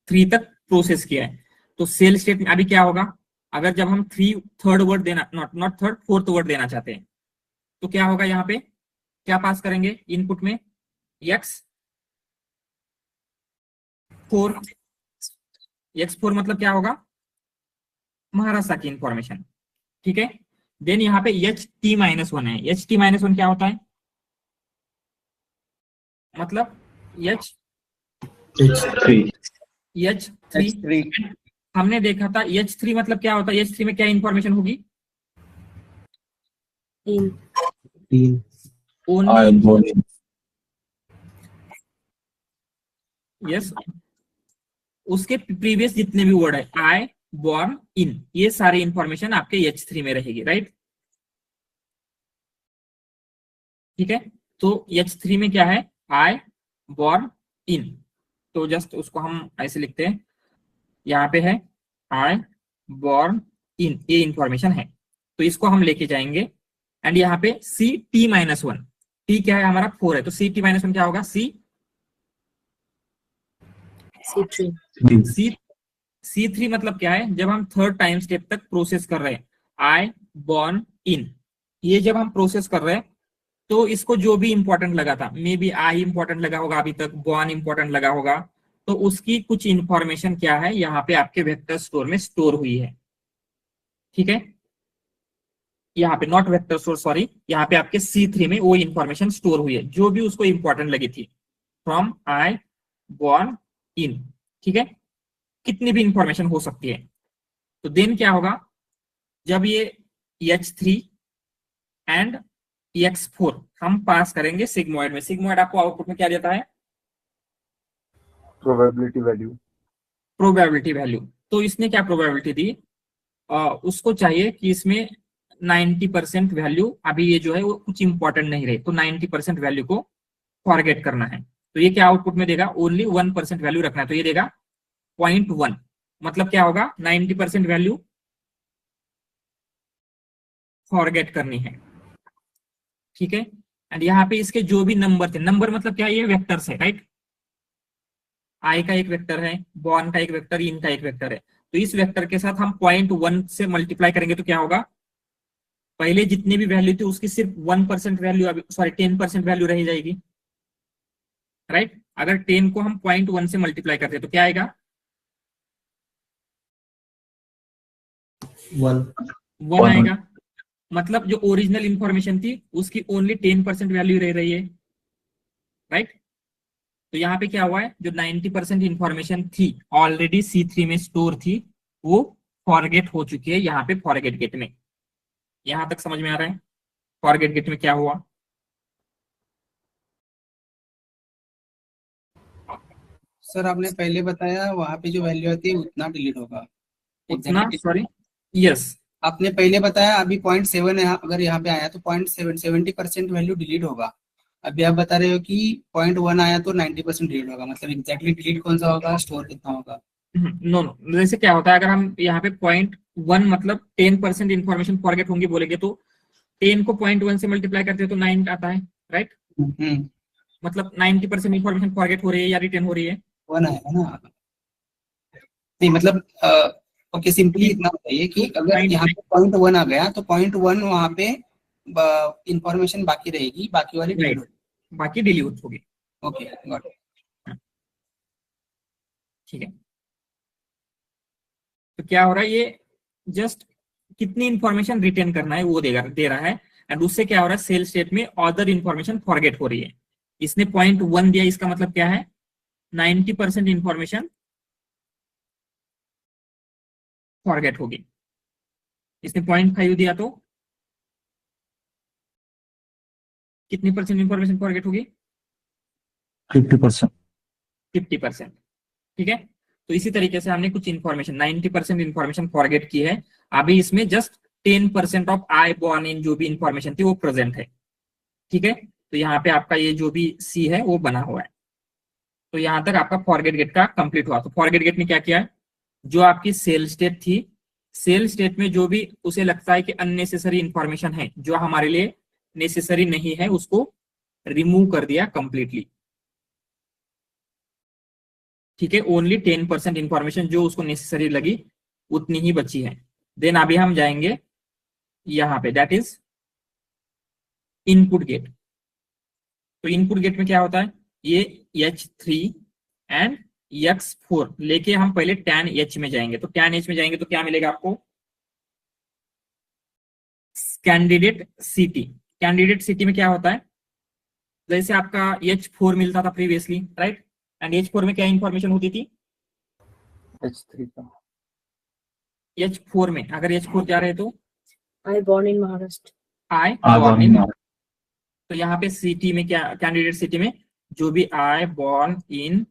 3 तक प्रोसेस किया है। तो सेल स्टेट में अभी क्या होगा, अगर जब हम थर्ड वर्ड देना, नॉट थर्ड, फोर्थ वर्ड देना चाहते हैं, तो क्या होगा, यहाँ पे क्या पास करेंगे इनपुट में, x4, x4 मतलब क्या होगा, महाराष्ट्र की इंफॉर्मेशन। ठीक है, देन यहाँ पे HT-1 है। HT-1 क्या होता है, मतलब H3 H3 हमने देखा था। H3 मतलब क्या होता है, H3 में क्या इंफॉर्मेशन होगी, In. ओनली यस, उसके प्रीवियस जितने भी वर्ड है, आई, बॉर्न, इन, ये सारी इंफॉर्मेशन आपके H3 में रहेगी, राइट। ठीक है, तो H3 में क्या है, आई, बॉर्न, इन। तो जस्ट उसको हम ऐसे लिखते हैं, यहाँ पे है आई, बॉर्न, इन, ये इंफॉर्मेशन है। तो इसको हम लेके जाएंगे एंड यहाँ पे CT-1, T क्या है हमारा 4 है, तो CT-1 क्या होगा, C3. C3 मतलब क्या है, जब हम थर्ड टाइम स्टेप तक प्रोसेस कर रहे हैं, आई, बॉर्न, इन, ये जब हम प्रोसेस कर रहे हैं, तो इसको जो भी इंपॉर्टेंट लगा था, मे बी आई इंपॉर्टेंट लगा होगा अभी तक, बॉर्न इंपॉर्टेंट लगा होगा, तो उसकी कुछ इंफॉर्मेशन क्या है, यहाँ पे आपके वेक्टर स्टोर में स्टोर हुई है। ठीक है, यहाँ पे नॉट वेक्टर स्टोर, सॉरी, यहाँ पे आपके C3 में वो इंफॉर्मेशन स्टोर हुई है जो भी उसको इंपॉर्टेंट लगी थी, फ्रॉम आई, बॉर्न, इन। ठीक है, कितनी भी इंफॉर्मेशन हो सकती है। तो देन क्या होगा, जब ये H3 एंड x4 हम पास करेंगे सिग्मॉइड में। सिग्मॉइड आपको आउटपुट में क्या देता है, प्रोबेबिलिटी वैल्यू। Probability value. तो इसने क्या प्रोबेबिलिटी दी, उसको चाहिए कि इसमें 90% वैल्यू, अभी ये जो है वो कुछ इंपॉर्टेंट नहीं रहे, तो 90% वैल्यू को फॉरगेट करना है। तो ये क्या आउटपुट में देगा, ओनली 1% वैल्यू रखना है, तो ये देगा 0.1। मतलब क्या होगा, 90% वैल्यू फॉरगेट करनी है। ठीक है, एंड यहाँ पे इसके जो भी नंबर थे, नंबर मतलब क्या, ये वेक्टर्स है, राइट। आई का एक वेक्टर है, बॉर्न का एक वेक्टर, इन का एक वेक्टर है। तो इस वेक्टर के साथ हम 0.1 से मल्टीप्लाई करेंगे तो क्या होगा, पहले जितनी भी वैल्यू थी उसकी सिर्फ 1% वैल्यू, अभी सॉरी 10% वैल्यू रह जाएगी, राइट। अगर 10 को हम 0.1 से मल्टीप्लाई करते हैं तो क्या आएगा, 1 आएगा। मतलब जो ओरिजिनल इंफॉर्मेशन थी उसकी ओनली 10% वैल्यू रह रही है, राइट। तो यहाँ पे क्या हुआ है, जो 90% इंफॉर्मेशन थी ऑलरेडी C3 में स्टोर थी, वो फॉरगेट हो चुकी है यहाँ पे फॉरगेट गेट में। यहां तक समझ में आ रहा है, फॉरगेट गेट में क्या हुआ। सर आपने पहले बताया वहां पे जो वैल्यू आती है उतना डिलीट होगा, उतना, Exactly. सॉरी, यस, आपने पहले बताया अभी 0.7 अगर यहाँ पे आया तो 70% वैल्यू डिलीट होगा। अभी आप बता रहे हो कि 0.1 आया तो 90% डिलीट होगा, मतलब एग्जैक्टली डिलीट कौन सा होगा, स्टोर कितना होगा। नो नो, जैसे क्या होता है, अगर हम यहाँ पे 0.1 मतलब 10% इंफॉर्मेशन फॉरगेट होंगी बोलेंगे, तो 10 को 0.1 से मल्टीप्लाई करते हैं तो 9 आता है, राइट। मतलब 90% इंफॉर्मेशन फॉरगेट हो रही है या रिटेन हो रही है, 1 आएगा ना। नहीं मतलब ओके, सिंपली इतना बताइए कि अगर यहाँ पे 0.1 आ गया तो 0.1 वहां पे इंफॉर्मेशन बाकी रहेगी, बाकी वाली डिलीट होगी, बाकी डिलीट होगी। Okay got it. ठीक है, तो क्या हो रहा है, ये जस्ट कितनी इंफॉर्मेशन रिटेन करना है वो दे रहा है, एंड उससे क्या हो रहा है, सेल स्टेट में अदर इंफॉर्मेशन फॉरगेट हो रही है। इसने 0.1 दिया, इसका मतलब क्या है 90% इंफॉर्मेशन फॉरगेट होगी। इसने 0.5 दिया तो कितनी परसेंट इंफॉर्मेशन फॉरगेट होगी? 50%. 50%। ठीक है, तो इसी तरीके से हमने कुछ इंफॉर्मेशन 90% इंफॉर्मेशन फॉरगेट की है। अभी इसमें जस्ट 10% ऑफ आई बॉर्न इन जो भी इंफॉर्मेशन थी वो प्रेजेंट है। ठीक है, तो यहाँ पे आपका ये जो भी सी है वो बना हुआ है। तो यहाँ तक आपका फॉरगेट गेट का कंप्लीट हुआ। तो फॉरगेट गेट ने क्या किया है, जो आपकी सेल स्टेट थी, सेल स्टेट में जो भी उसे लगता है कि अननेसेसरी इंफॉर्मेशन है जो हमारे लिए नेसेसरी नहीं है, उसको रिमूव कर दिया कंप्लीटली। ठीक है, ओनली 10% इंफॉर्मेशन जो उसको नेसेसरी लगी उतनी ही बची है। देन अभी हम जाएंगे यहां पे, दैट इज इनपुट गेट। तो इनपुट गेट में क्या होता है, ये H3 एंड X4 लेके हम पहले tan H में जाएंगे। तो tan H में जाएंगे तो क्या मिलेगा आपको, कैंडिडेट सिटी। कैंडिडेट सिटी में क्या होता है, जैसे आपका H4 मिलता था प्रीवियसली, राइट, एंड H4 में क्या इंफॉर्मेशन होती थी, H3 का H4 में अगर H4 क्या रहे तो I born in Maharashtra. I I born born in, in तो यहाँ पे सिटी में क्या, कैंडिडेट सिटी में जो भी आई बॉर्न इन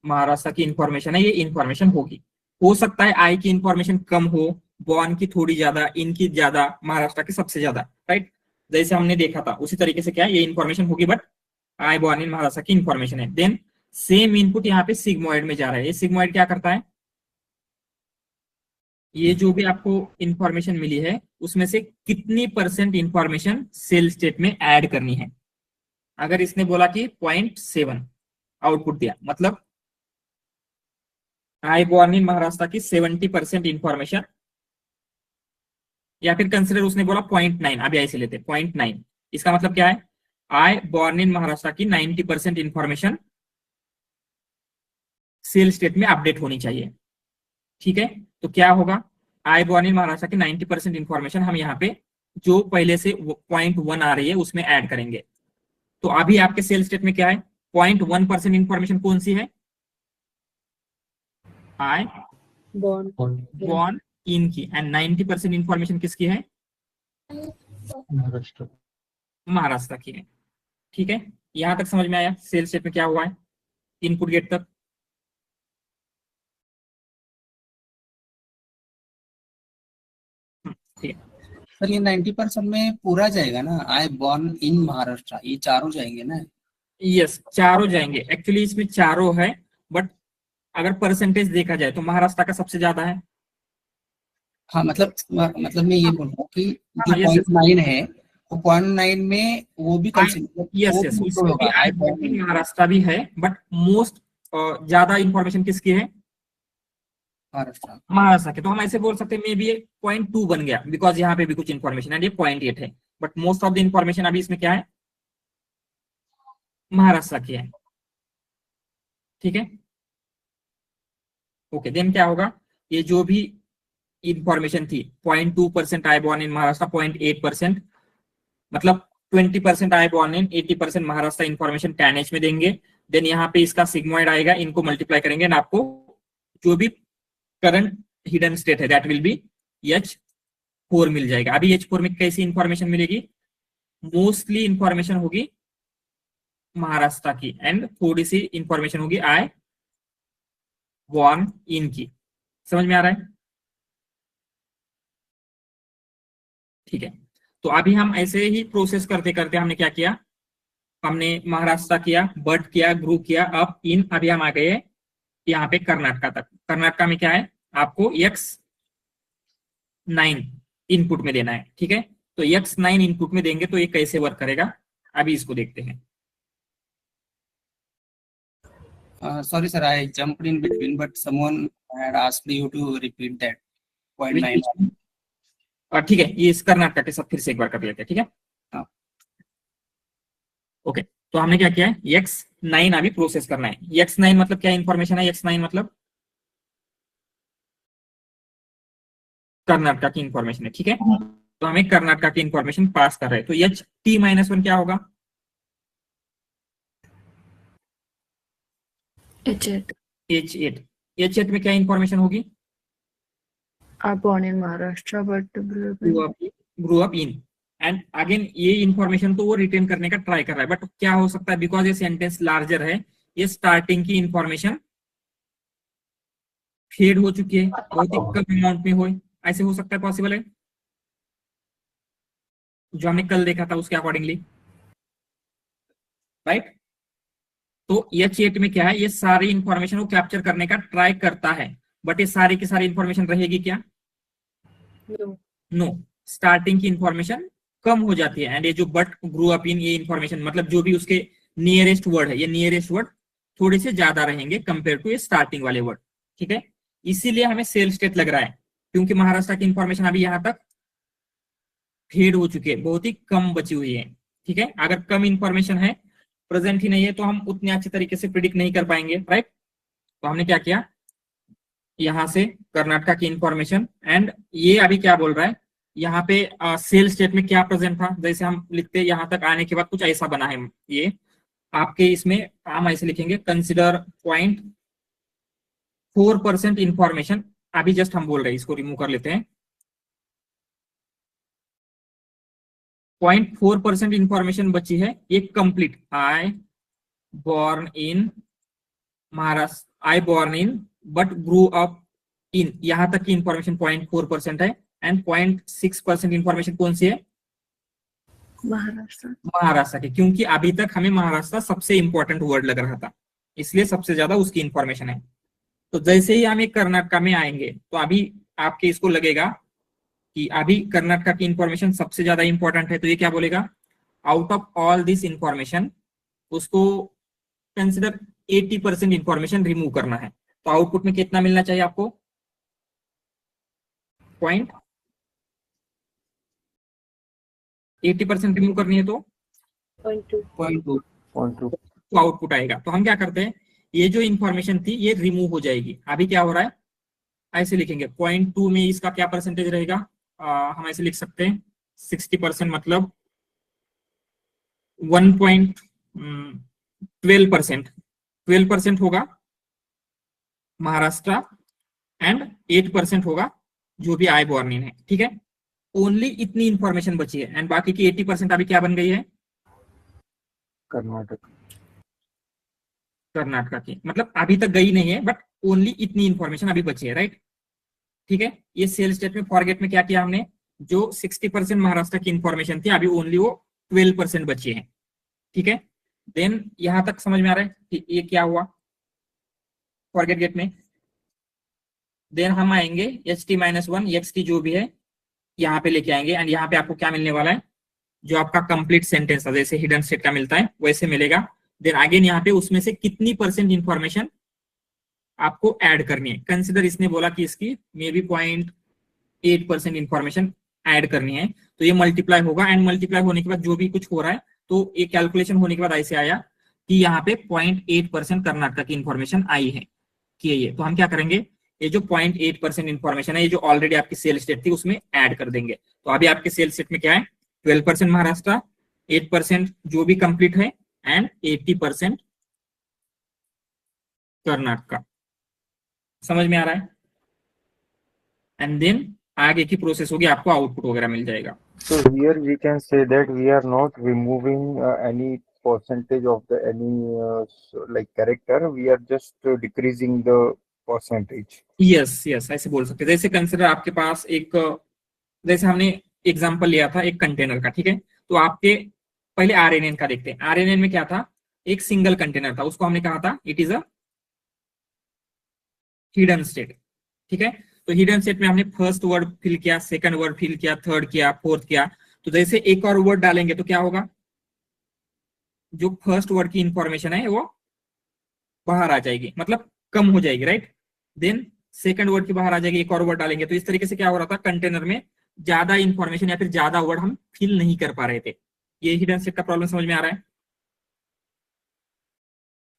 महाराष्ट्र की इंफॉर्मेशन है ये इंफॉर्मेशन होगी। हो सकता है आई की इंफॉर्मेशन कम हो, बॉर्न की थोड़ी ज्यादा, इनकी ज्यादा, महाराष्ट्र की सबसे ज्यादा, राइट, जैसे हमने देखा था उसी तरीके से क्या है ये इंफॉर्मेशन होगी, बट आई बॉर्न इन महाराष्ट्र की इंफॉर्मेशन है। देन सेम इनपुट यहाँ पे सिग्मोइड में जा रहा है। ये सिग्मोइड क्या करता है, ये जो भी आपको इंफॉर्मेशन मिली है उसमें से कितनी परसेंट इंफॉर्मेशन सेल स्टेट में ऐड करनी है। अगर इसने बोला कि 0.7 आउटपुट दिया, मतलब आई बॉर्न इन महाराष्ट्र की 70% इंफॉर्मेशन, या फिर कंसिडर उसने बोला 0.9, अभी ऐसे लेते 0.9, इसका मतलब क्या है, आई बॉर्न इन महाराष्ट्र की 90% इंफॉर्मेशन सेल स्टेट में अपडेट होनी चाहिए। ठीक है, तो क्या होगा, आई बॉर्न इन महाराष्ट्र की 90% इंफॉर्मेशन हम यहाँ पे जो पहले से 0.1 आ रही है उसमें ऐड करेंगे। तो अभी आपके सेल स्टेट में क्या है, 0.1% इंफॉर्मेशन कौन सी है, आई Born. बॉर्न इन की, एंड 90% इंफॉर्मेशन किसकी है, Maharashtra. महाराष्ट्र की है। ठीक है, यहां तक समझ में आया सेल स्टेट में क्या हुआ है, इनपुट गेट तक। ठीक है, सर ये 90% में पूरा जाएगा ना, आई बॉर्न इन महाराष्ट्र, ये चारों जाएंगे ना? यस, चारों जाएंगे। एक्चुअली इसमें चारों है, बट अगर परसेंटेज देखा जाए तो महाराष्ट्र का सबसे ज्यादा है। हाँ मतलब मैं ये बोल रहा हूँ कि जो हाँ, yes, yes. 0.9 है वो 0.9 में वो भी कंसिडर, यस वो यस, भी उसमें होगा भी आई आई बॉर्न इन महाराष्ट्र भी है, बट मोस्ट ज्यादा इंफॉर्मेशन किसकी है, महाराष्ट्र। महाराष्ट्र के। तो हम ऐसे बोल सकते हैं मे बी 0.2 बन गया, बिकॉज यहाँ पे भी कुछ इंफॉर्मेशन है, ये 0.8 है, but most of the information अभी इसमें क्या है, महाराष्ट्र की है। ठीक है, ओके, देन क्या होगा, ये जो भी इंफॉर्मेशन थी 0.2% आई बॉर्न इन महाराष्ट्र, 0.8%, मतलब 20% आई बॉर्न इन, 80% महाराष्ट्र इंफॉर्मेशन tan H में देंगे। देन यहाँ पे इसका सिग्मोइड आएगा, इनको मल्टीप्लाई करेंगे एंड आपको जो भी करंट हिडन स्टेट है दैट विल बी H4 मिल जाएगा। अभी H4 में कैसी इंफॉर्मेशन मिलेगी, मोस्टली इंफॉर्मेशन होगी महाराष्ट्र की एंड थोड़ी सी इंफॉर्मेशन होगी आई बॉर्न इन की। समझ में आ रहा है? ठीक है, तो अभी हम ऐसे ही प्रोसेस करते करते हमने क्या किया, हमने महाराष्ट्र किया, बट किया, ग्रुप किया, अब इन, अभी हम आ गए यहाँ पे कर्नाटका तक। कर्नाटका में क्या है, आपको X9 इनपुट में देना है। ठीक है, तो X9 इनपुट में देंगे तो ये कैसे वर्क करेगा, अभी इसको देखते हैं। Sorry sir, I jumped in between, but someone had asked you to repeat that 0.9. ठीक है, ये इस कर्नाटका के साथ फिर से एक बार कर लेते हैं। ठीक है, हाँ। ओके, तो हमने क्या किया है, X9 अभी प्रोसेस करना है। X9 मतलब क्या इंफॉर्मेशन है, X9 मतलब कर्नाटका की इंफॉर्मेशन है। ठीक है, तो हमें कर्नाटका की इंफॉर्मेशन पास कर रहे हैं, तो HT-1 क्या होगा, H8. H8, H8 में क्या इंफॉर्मेशन होगी? I born in Maharashtra, but grow up in, and again ये इंफॉर्मेशन तो वो रिटेन करने का ट्राई कर रहा है, बट क्या हो सकता है, बिकॉज ये सेंटेंस लार्जर है, ये स्टार्टिंग की इंफॉर्मेशन फेड हो चुकी है, बहुत ही कम अमाउंट में हो, ऐसे हो सकता है, पॉसिबल है, जो हमने कल देखा था उसके अकॉर्डिंगली, राइट? तो H8 में क्या है, ये सारी इंफॉर्मेशन वो कैप्चर करने का ट्राई करता है, बट ये सारी की सारी इंफॉर्मेशन रहेगी क्या? no. नो, स्टार्टिंग की इंफॉर्मेशन कम हो जाती है, एंड ये जो बट ग्रो अप इन, ये इंफॉर्मेशन मतलब जो भी उसके नियरेस्ट वर्ड है, ये नियरेस्ट वर्ड थोड़े से ज्यादा रहेंगे कंपेयर टू ये स्टार्टिंग वाले वर्ड, ठीक है? इसीलिए हमें सेल स्टेट लग रहा है, क्योंकि महाराष्ट्र की इंफॉर्मेशन अभी यहाँ तक फेड हो चुकी है, बहुत ही कम बची हुई है, ठीक है? अगर कम इंफॉर्मेशन है, प्रेजेंट ही नहीं है, तो हम उतने अच्छे तरीके से प्रिडिक्ट नहीं कर पाएंगे, राइट? तो हमने क्या किया, यहां से कर्नाटका की इंफॉर्मेशन, एंड ये अभी क्या बोल रहा है, यहाँ पे सेल स्टेट में क्या प्रेजेंट था, जैसे हम लिखते हैं यहाँ तक आने के बाद कुछ ऐसा बना है, ये आपके इसमें हम ऐसे लिखेंगे, कंसिडर 0.4% इंफॉर्मेशन, अभी जस्ट हम बोल रहे हैं, इसको रिमूव कर लेते हैं, 0.4% इंफॉर्मेशन बची है, ये complete, I born in Maharashtra, I born in but grow up इन, यहां तक की इंफॉर्मेशन 0.4% है, एंड 0.6% इंफॉर्मेशन कौन सी है? Maharashtra. महाराष्ट्र की, क्योंकि अभी तक हमें महाराष्ट्र सबसे इंपॉर्टेंट वर्ड लग रहा था, इसलिए सबसे ज्यादा उसकी इंफॉर्मेशन है। तो जैसे ही हम एक कर्नाटका में आएंगे, तो अभी आपके इसको लगेगा कि अभी कर्नाटका की इंफॉर्मेशन सबसे ज्यादा इंपॉर्टेंट है, तो ये क्या बोलेगा, out of all this information उसको कंसिडर 80% इंफॉर्मेशन रिमूव करना है, तो आउटपुट में कितना मिलना चाहिए आपको? 80% रिमूव करनी है तो 0.2. तो आउटपुट आएगा। तो हम क्या करते हैं, ये जो इंफॉर्मेशन थी ये रिमूव हो जाएगी। अभी क्या हो रहा है, ऐसे लिखेंगे 0.2 में इसका क्या परसेंटेज रहेगा, हम ऐसे लिख सकते हैं 60%, मतलब 12% होगा महाराष्ट्र, एंड 8% होगा जो भी आई बॉर्न इन है, ठीक है? ओनली इतनी इंफॉर्मेशन बची है, एंड बाकी की 80% अभी क्या बन गई है, कर्नाटका की, मतलब अभी तक गई नहीं है, बट ओनली इतनी इंफॉर्मेशन अभी बची है, राइट? ठीक है, ये सेल स्टेट में फॉरगेट में क्या किया हमने, जो 60% महाराष्ट्र की इंफॉर्मेशन थी अभी ओनली वो 12% बची है, ठीक है? देन यहां तक समझ में आ रहा है कि ये क्या हुआ फॉरगेट गेट में। देन हम आएंगे HT-1 XT जो भी है यहाँ पे लेके आएंगे, एंड यहाँ पे आपको क्या मिलने वाला है, जो आपका कंप्लीट सेंटेंस है, जैसे हिडन स्टेट का मिलता है वैसे मिलेगा। देन अगेन यहाँ पे उसमें से कितनी परसेंट इंफॉर्मेशन आपको ऐड करनी है, कंसिडर इसने बोला कि इसकी मे बी 0.8% इंफॉर्मेशन ऐड करनी है, तो ये मल्टीप्लाई होगा, एंड मल्टीप्लाई होने के बाद जो भी कुछ हो रहा है, तो ये कैलकुलेशन होने के बाद ऐसे आया कि यहाँ पे 0.8% कर्नाटका की इंफॉर्मेशन आई है कि ये, तो हम क्या करेंगे, ये जो 0.8% इंफॉर्मेशन है, ये जो ऑलरेडी आपकी सेल स्टेट थी उसमें ऐड कर देंगे। तो अभी आपके सेल स्टेट में क्या है, 12% महाराष्ट्र, 8% जो भी कंप्लीट है, एंड 80% कर्नाटका। समझ में आ रहा है? एंड देन आगे की प्रोसेस होगी, आपको आउटपुट वगैरह मिल जाएगा। So here we can say that we are not removing any percentage of the like character. We are just decreasing the percentage. Yes, ऐसे बोल सकते हैं। जैसे कंसिडर आपके पास एक, जैसे हमने एग्जांपल लिया था एक कंटेनर का, ठीक है? तो आपके पहले RNN का देखते हैं। RNN में क्या था, एक सिंगल कंटेनर था, उसको हमने कहा था it is a hidden state, ठीक है? तो हिडन स्टेट में हमने फर्स्ट वर्ड फिल किया, सेकंड वर्ड फिल किया, थर्ड किया, फोर्थ किया। तो जैसे एक और वर्ड डालेंगे तो क्या होगा, जो फर्स्ट वर्ड की इंफॉर्मेशन है वो बाहर आ जाएगी, मतलब कम हो जाएगी, राइट? देन सेकंड वर्ड की बाहर आ जाएगी, एक और वर्ड डालेंगे। तो इस तरीके से क्या हो रहा था, कंटेनर में ज्यादा इंफॉर्मेशन या फिर ज्यादा वर्ड हम फिल नहीं कर पा रहे थे। ये हिडन स्टेट का प्रॉब्लम समझ में आ रहा है?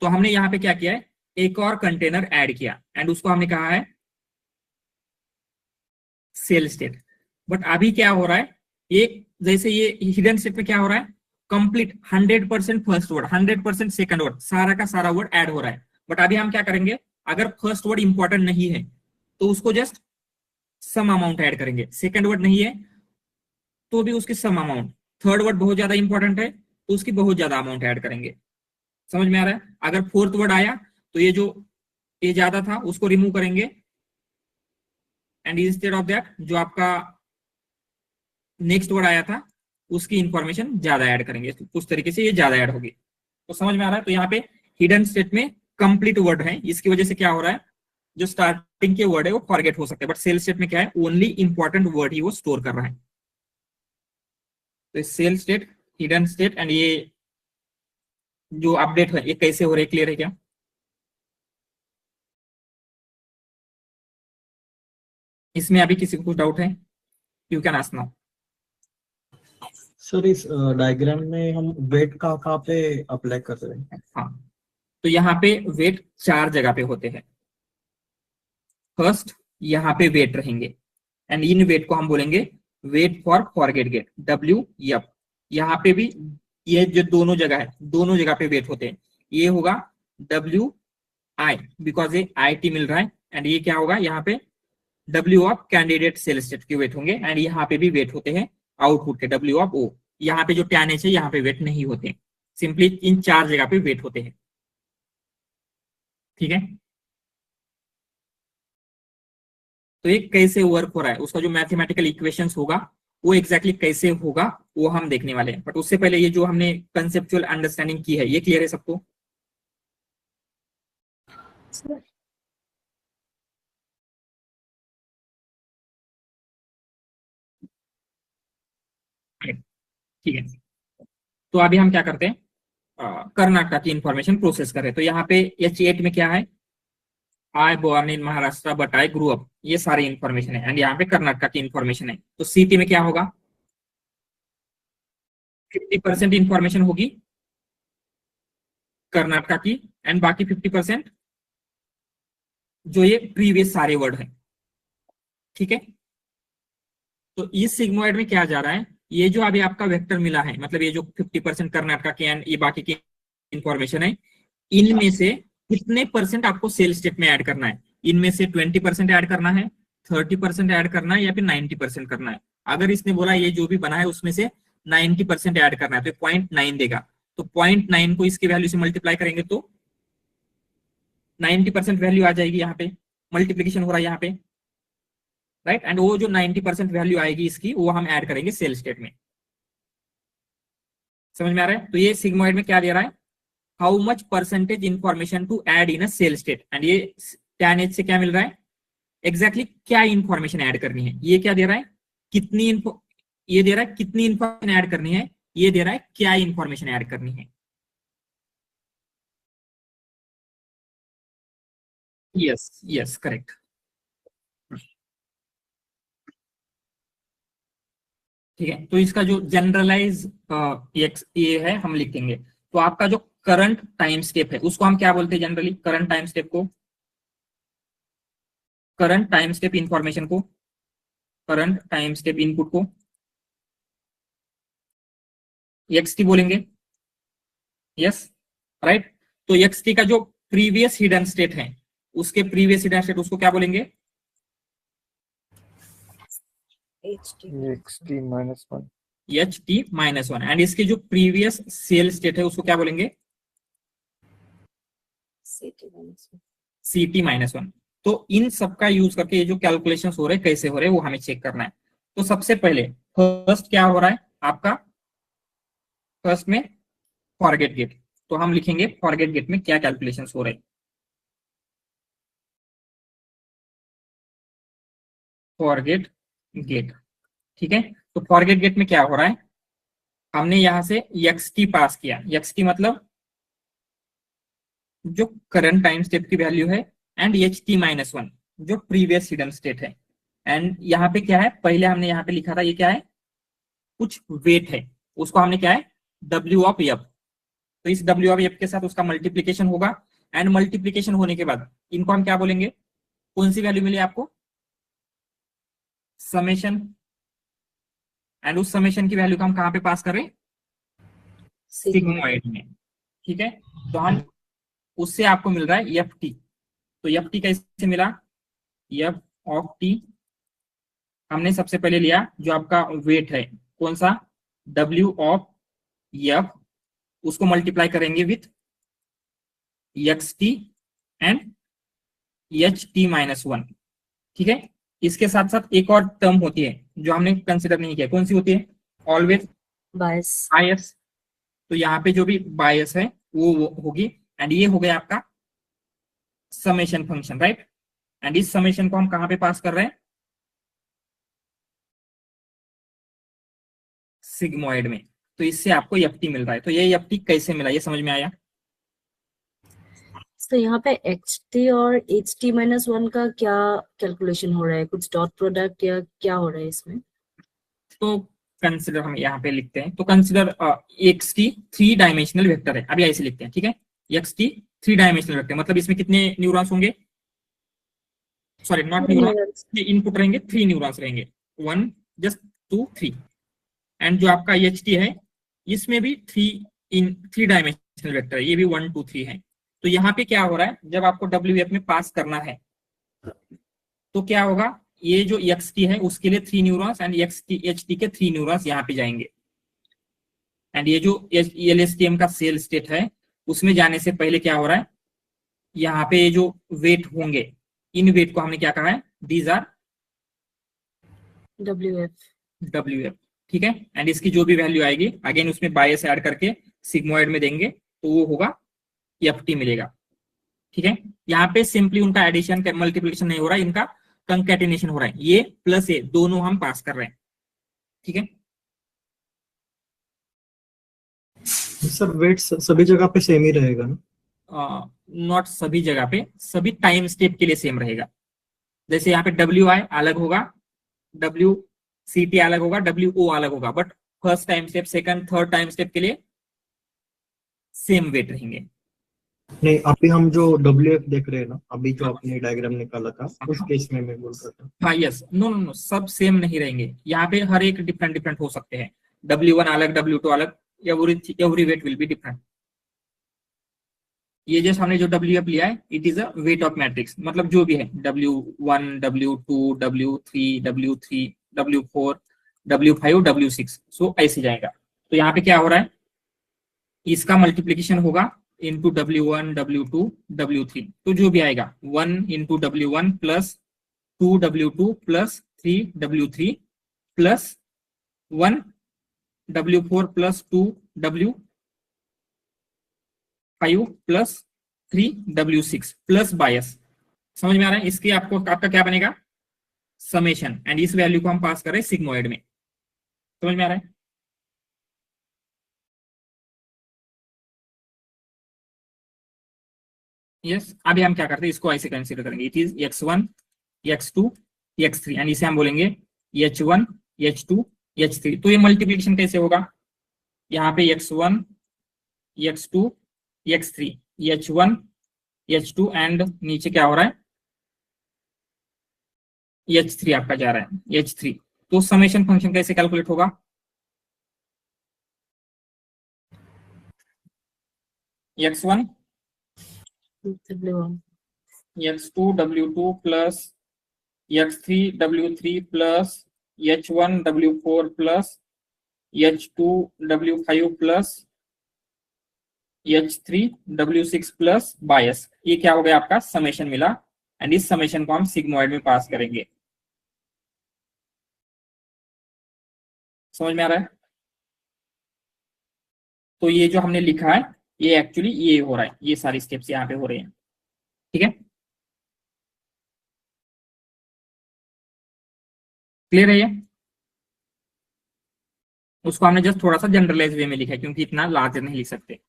तो हमने यहाँ पे क्या किया है, एक और कंटेनर ऐड किया, एंड उसको हमने कहा है सेल स्टेट। बट अभी क्या हो रहा है, ये जैसे ये हिडन स्टेट में क्या हो रहा है, complete 100% first word, 100% second word, सारा का सारा वर्ड ऐड हो रहा है। बट अभी हम क्या करेंगे, अगर फर्स्ट वर्ड इंपॉर्टेंट नहीं है तो उसको जस्ट सम अमाउंट ऐड करेंगे, सेकंड वर्ड नहीं है तो भी उसकी सम अमाउंट, थर्ड वर्ड बहुत ज्यादा इंपॉर्टेंट है तो उसकी बहुत ज्यादा अमाउंट ऐड करेंगे। समझ में आ रहा है? अगर फोर्थ वर्ड आया तो ये जो ये ज्यादा था उसको रिमूव करेंगे, एंड इंस्टेड ऑफ दैट जो आपका नेक्स्ट वर्ड आया था उसकी इंफॉर्मेशन ज्यादा ऐड करेंगे, तो उस तरीके से ये ज्यादा ऐड होगी। तो समझ में आ रहा है? तो यहाँ पे हिडन स्टेट में कंप्लीट वर्ड है, इसकी वजह से क्या हो रहा है, जो स्टार्टिंग के वर्ड है वो फॉरगेट हो सकते हैं, बट सेल स्टेट में क्या है, ओनली इंपॉर्टेंट वर्ड ही वो स्टोर कर रहा है। तो cell state, hidden state and ये जो अपडेट है ये कैसे हो रहे, क्लियर है क्या? इसमें अभी किसी को कुछ डाउट है? You can ask now. Sir इस डायग्राम में हम वेट का कहाँ पे अप्लाई कर रहे हैं? हाँ, तो यहाँ पे वेट 4 जगह पे होते हैं। फर्स्ट यहाँ पे वेट रहेंगे एंड इन वेट को हम बोलेंगे weight for forget gate, WF। यहाँ पे भी ये जो दोनों जगह है, दोनों जगह पे वेट होते हैं। ये होगा WI बिकॉज ये IT मिल रहा है, एंड ये क्या होगा, यहाँ पे W of candidate cell state के वेट होंगे, एंड यहाँ पे भी वेट होते हैं आउटपुट के, W ऑफ O। यहाँ पे जो tan H है यहाँ पे वेट नहीं होते, सिंपली इन 4 जगह पे वेट होते हैं। ठीक है, तो ये कैसे वर्क हो रहा है, उसका जो मैथमेटिकल इक्वेशंस होगा वो एग्जैक्टली कैसे होगा वो हम देखने वाले हैं। बट उससे पहले ये जो हमने कंसेप्चुअल अंडरस्टैंडिंग की है ये क्लियर है सबको? ठीक है, तो अभी हम क्या करते हैं, कर्नाटक की इंफॉर्मेशन प्रोसेस करें। तो यहाँ पे H8 में क्या है, I born in Maharashtra but I grew up, ये सारी इंफॉर्मेशन है, एंड यहाँ पे कर्नाटक की इंफॉर्मेशन है। तो CT में क्या होगा, 50% इंफॉर्मेशन होगी कर्नाटक की, एंड बाकी 50% जो ये प्रीवियस सारे वर्ड है। ठीक है, तो इस सिग्मोइड में क्या जा रहा है, ये जो अभी आपका वेक्टर मिला है, मतलब ये जो 50% कर्नाटक की एंड ये बाकी की इंफॉर्मेशन है, इनमें से कितने परसेंट आपको सेल स्टेट में ऐड करना है? इनमें से 20% ऐड करना है, 30% ऐड करना है, या फिर 90% करना है? अगर इसने बोला ये जो भी बना है उसमें से 90% ऐड करना है तो 0.9 देगा। तो 0.9 को इसकी वैल्यू से मल्टीप्लाई करेंगे तो 90% वैल्यू आ जाएगी, यहाँ पे मल्टीप्लीकेशन हो रहा है यहाँ पे, राइट। एंड वो जो 90% वैल्यू आएगी इसकी वो हम ऐड करेंगे सेल स्टेट में। समझ में आ रहा है? तो ये सिग्मोइड में क्या दे रहा है, how much percentage information to add in a cell state, and ये tan H से क्या मिल रहा है, एग्जैक्टली क्या इंफॉर्मेशन ऐड करनी है। ये क्या दे रहा है, कितनी ये दे रहा है कितनी इंफॉर्मेशन ऐड करनी है, ये दे रहा है क्या इंफॉर्मेशन ऐड करनी है। Yes yes correct. ठीक है, तो इसका जो जनरलाइज ये है हम लिखेंगे। तो आपका जो करंट टाइम स्टेप है उसको हम क्या बोलते हैं जनरली, करंट टाइम स्टेप को, करंट टाइम स्टेप इंफॉर्मेशन को, करंट टाइम स्टेप इनपुट को XT बोलेंगे। Yes right. तो XT का जो प्रीवियस हिडन स्टेट है उसके प्रीवियस हिडन स्टेट उसको क्या बोलेंगे, XT -1 HT-1, एंड इसके जो प्रीवियस सेल स्टेट है उसको क्या बोलेंगे, CT-1। तो इन सब का यूज करके ये जो कैलकुलेशन हो रहे हैं कैसे हो रहे हैं वो हमें चेक करना है। तो सबसे पहले फर्स्ट क्या हो रहा है आपका, फर्स्ट में फॉरगेट गेट, तो हम लिखेंगे फॉरगेट गेट में क्या कैलकुलेशंस हो रहे हैं। फॉरगेट गेट, ठीक है। तो फॉरगेट गेट में क्या हो रहा है, हमने यहां से XT पास किया, XT मतलब जो करंट टाइम स्टेप की वैल्यू है, एंड HT-1 जो प्रीवियस हिडन स्टेट है। एंड यहाँ पे क्या है, पहले हमने यहाँ पे लिखा था ये क्या है, कुछ वेट है, उसको हमने क्या है W ऑफ F। तो इस W ऑफ F के साथ उसका मल्टीप्लीकेशन होगा, एंड मल्टीप्लीकेशन होने के बाद इनको हम क्या बोलेंगे, कौन सी वैल्यू मिली आपको, समेशन, एंड उस समेशन की वैल्यू को हम कहां पे पास करें, सिग्मोइड में। ठीक है, तो हम उससे आपको मिल रहा है एफ टी। तो एफ टी कैसे मिला? एफ ऑफ टी हमने सबसे पहले लिया जो आपका वेट है, कौन सा? डब्ल्यू ऑफ एफ, उसको मल्टीप्लाई करेंगे with x T and H T minus one. ठीक है, इसके साथ साथ एक और टर्म होती है जो हमने कंसिडर नहीं किया, कौन सी होती है? ऑलवेज बायस। बायस। तो यहाँ पे जो भी बायस है वो होगी, एंड ये हो गया आपका समेशन फंक्शन, राइट। एंड इस समेशन को हम कहां पे पास कर रहे हैं? सिग्मोइड में। तो इससे आपको एफटी मिल रहा है। तो ये एफटी कैसे मिला, ये समझ में आया? तो यहाँ पे एक्स टी और एच टी माइनस वन का क्या कैलकुलेशन हो रहा है? कुछ डॉट प्रोडक्ट या क्या हो रहा है इसमें? तो कंसिडर हम यहाँ पे लिखते हैं, तो consider x T 3 dimensional vector है, अभी ऐसे लिखते हैं, ठीक है। एक्स टी 3 डायमेंशनल वेक्टर, मतलब इसमें कितने न्यूरॉन्स होंगे? सॉरी नॉट न्यूरॉन्स, इनपुट रहेंगे 3 न्यूरॉन्स रहेंगे, 1 जस्ट 2 3। एंड जो आपका एच टी है इसमें भी 3 डायमेंशनल वेक्टर है, ये भी 1 2 3 है। तो यहाँ पे क्या हो रहा है, जब आपको डब्ल्यू एफ में पास करना है तो क्या होगा, ये जो एक्स टी है उसके लिए 3 neurons and x T H T के 3 न्यूरॉन्स यहाँ पे जाएंगे। एंड ये जो एल एस टी एम का सेल स्टेट है उसमें जाने से पहले क्या हो रहा है, यहाँ पे ये जो वेट होंगे इन वेट को हमने क्या कहा है? These R W F. ठीक है। एंड इसकी जो भी वैल्यू आएगी अगेन उसमें बायस ऐड करके सिग्मोइड में देंगे तो वो होगा एफ टी मिलेगा। ठीक है, यहाँ पे सिंपली उनका एडिशन मल्टीप्लिकेशन नहीं हो रहा है, इनका कंकैटिनेशन हो रहा है, ये प्लस ए दोनों हम पास कर रहे हैं। ठीक है सर वेट सभी जगह पे सेम ही रहेगा ना? नॉट सभी जगह पे, सभी टाइम स्टेप के लिए सेम रहेगा। जैसे यहाँ पे डब्ल्यू आई अलग होगा, डब्ल्यू सी टी अलग होगा, डब्ल्यू ओ अलग होगा, but first time step second third time step के लिए सेम वेट रहेंगे। नहीं, अभी हम जो WF देख रहे हैं ना, अभी जो आपने डायग्राम निकाला था उस केस में मैं बोल रहा था। हाँ यस, नो नो नो, सब सेम नहीं रहेंगे, यहाँ पे हर एक डिफरेंट डिफरेंट हो सकते हैं। W1 अलग, W2 अलग, every weight will be different. ये जैसे हमने जो WF लिया है it is a weight of matrix, मतलब जो भी है W1 W2 W3 W3 W4 W5 W6, सो ऐसे जाएगा। तो यहाँ पे क्या हो रहा है, इसका मल्टीप्लीकेशन होगा इंटू W1 W2 W3, तो जो भी आएगा 1 into W1 plus 2 W2 plus 3 W3 plus 1 W4 plus 2 W5 plus 3 W6 plus bias. समझ में आ रहा है? इसके आपका क्या बनेगा? समेशन। एंड इस वैल्यू को हम पास कर रहे हैं सिग्मोइड में। समझ में आ रहा है? यस, अभी हम क्या करते हैं, इसको ऐसे कंसीडर करेंगे, it is x1 x2 x3 and इसे हम बोलेंगे h1 h2 h3। तो ये मल्टीप्लिकेशन कैसे होगा, यहाँ पे x1 x2 x3 h1 h2 and नीचे क्या हो रहा है, h3 आपका जा रहा है h3। तो समेशन फंक्शन कैसे कैलकुलेट होगा, x1 W1 x2 W2 plus x3 W3 plus h1 W4 plus h2 W5 plus h3 W6 plus bias. ये क्या हो गया, आपका समेशन मिला। एंड इस समेशन को हम सिग्मोइड में पास करेंगे। समझ में आ रहा है? तो ये जो हमने लिखा है ये एक्चुअली ये हो रहा है, ये सारी स्टेप्स यहाँ पे हो रहे हैं। ठीक है, क्लियर है ये? उसको हमने जस्ट थोड़ा सा जनरलाइज वे में लिखा है क्योंकि इतना लार्ज नहीं लिख सकते।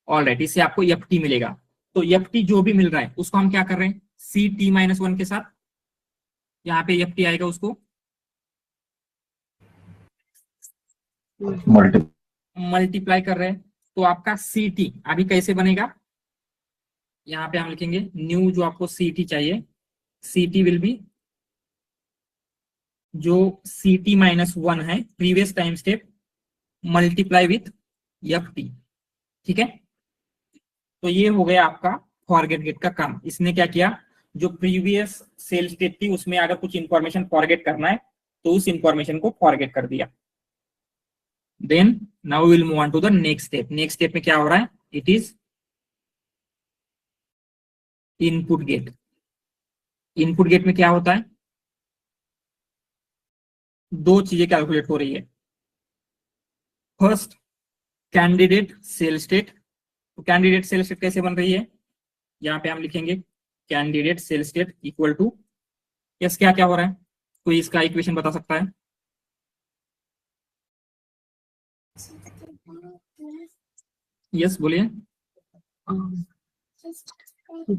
ऑलराइट, इससे आपको एफटी मिलेगा। तो एफटी जो भी मिल रहा है उसको हम क्या कर रहे हैं, सी टी माइनस 1 के साथ यहाँ पे एफटी आएगा उसको मल्टीप्लाई कर रहे हैं। तो आपका सी टी अभी कैसे बनेगा, यहाँ पे हम लिखेंगे न्यू जो आपको सी टी चाहिए, सी टी विल बी जो सी टी माइनस 1 है previous time step multiply with F T. ठीक है, तो ये हो गया आपका फॉरगेट गेट का काम। इसने क्या किया, जो प्रीवियस सेल स्टेट थी उसमें अगर कुछ इंफॉर्मेशन फॉरगेट करना है तो उस इंफॉर्मेशन को फॉरगेट कर दिया। Then now will move on to the next step. Next step में क्या हो रहा है, it is input gate. Input gate में क्या होता है, दो चीजें कैलकुलेट हो रही है। First candidate cell state. तो कैंडिडेट सेल स्टेट कैसे बन रही है, यहां पे हम लिखेंगे candidate cell state equal to, yes क्या क्या हो रहा है, कोई इसका इक्वेशन बता सकता है? यस बोलिए।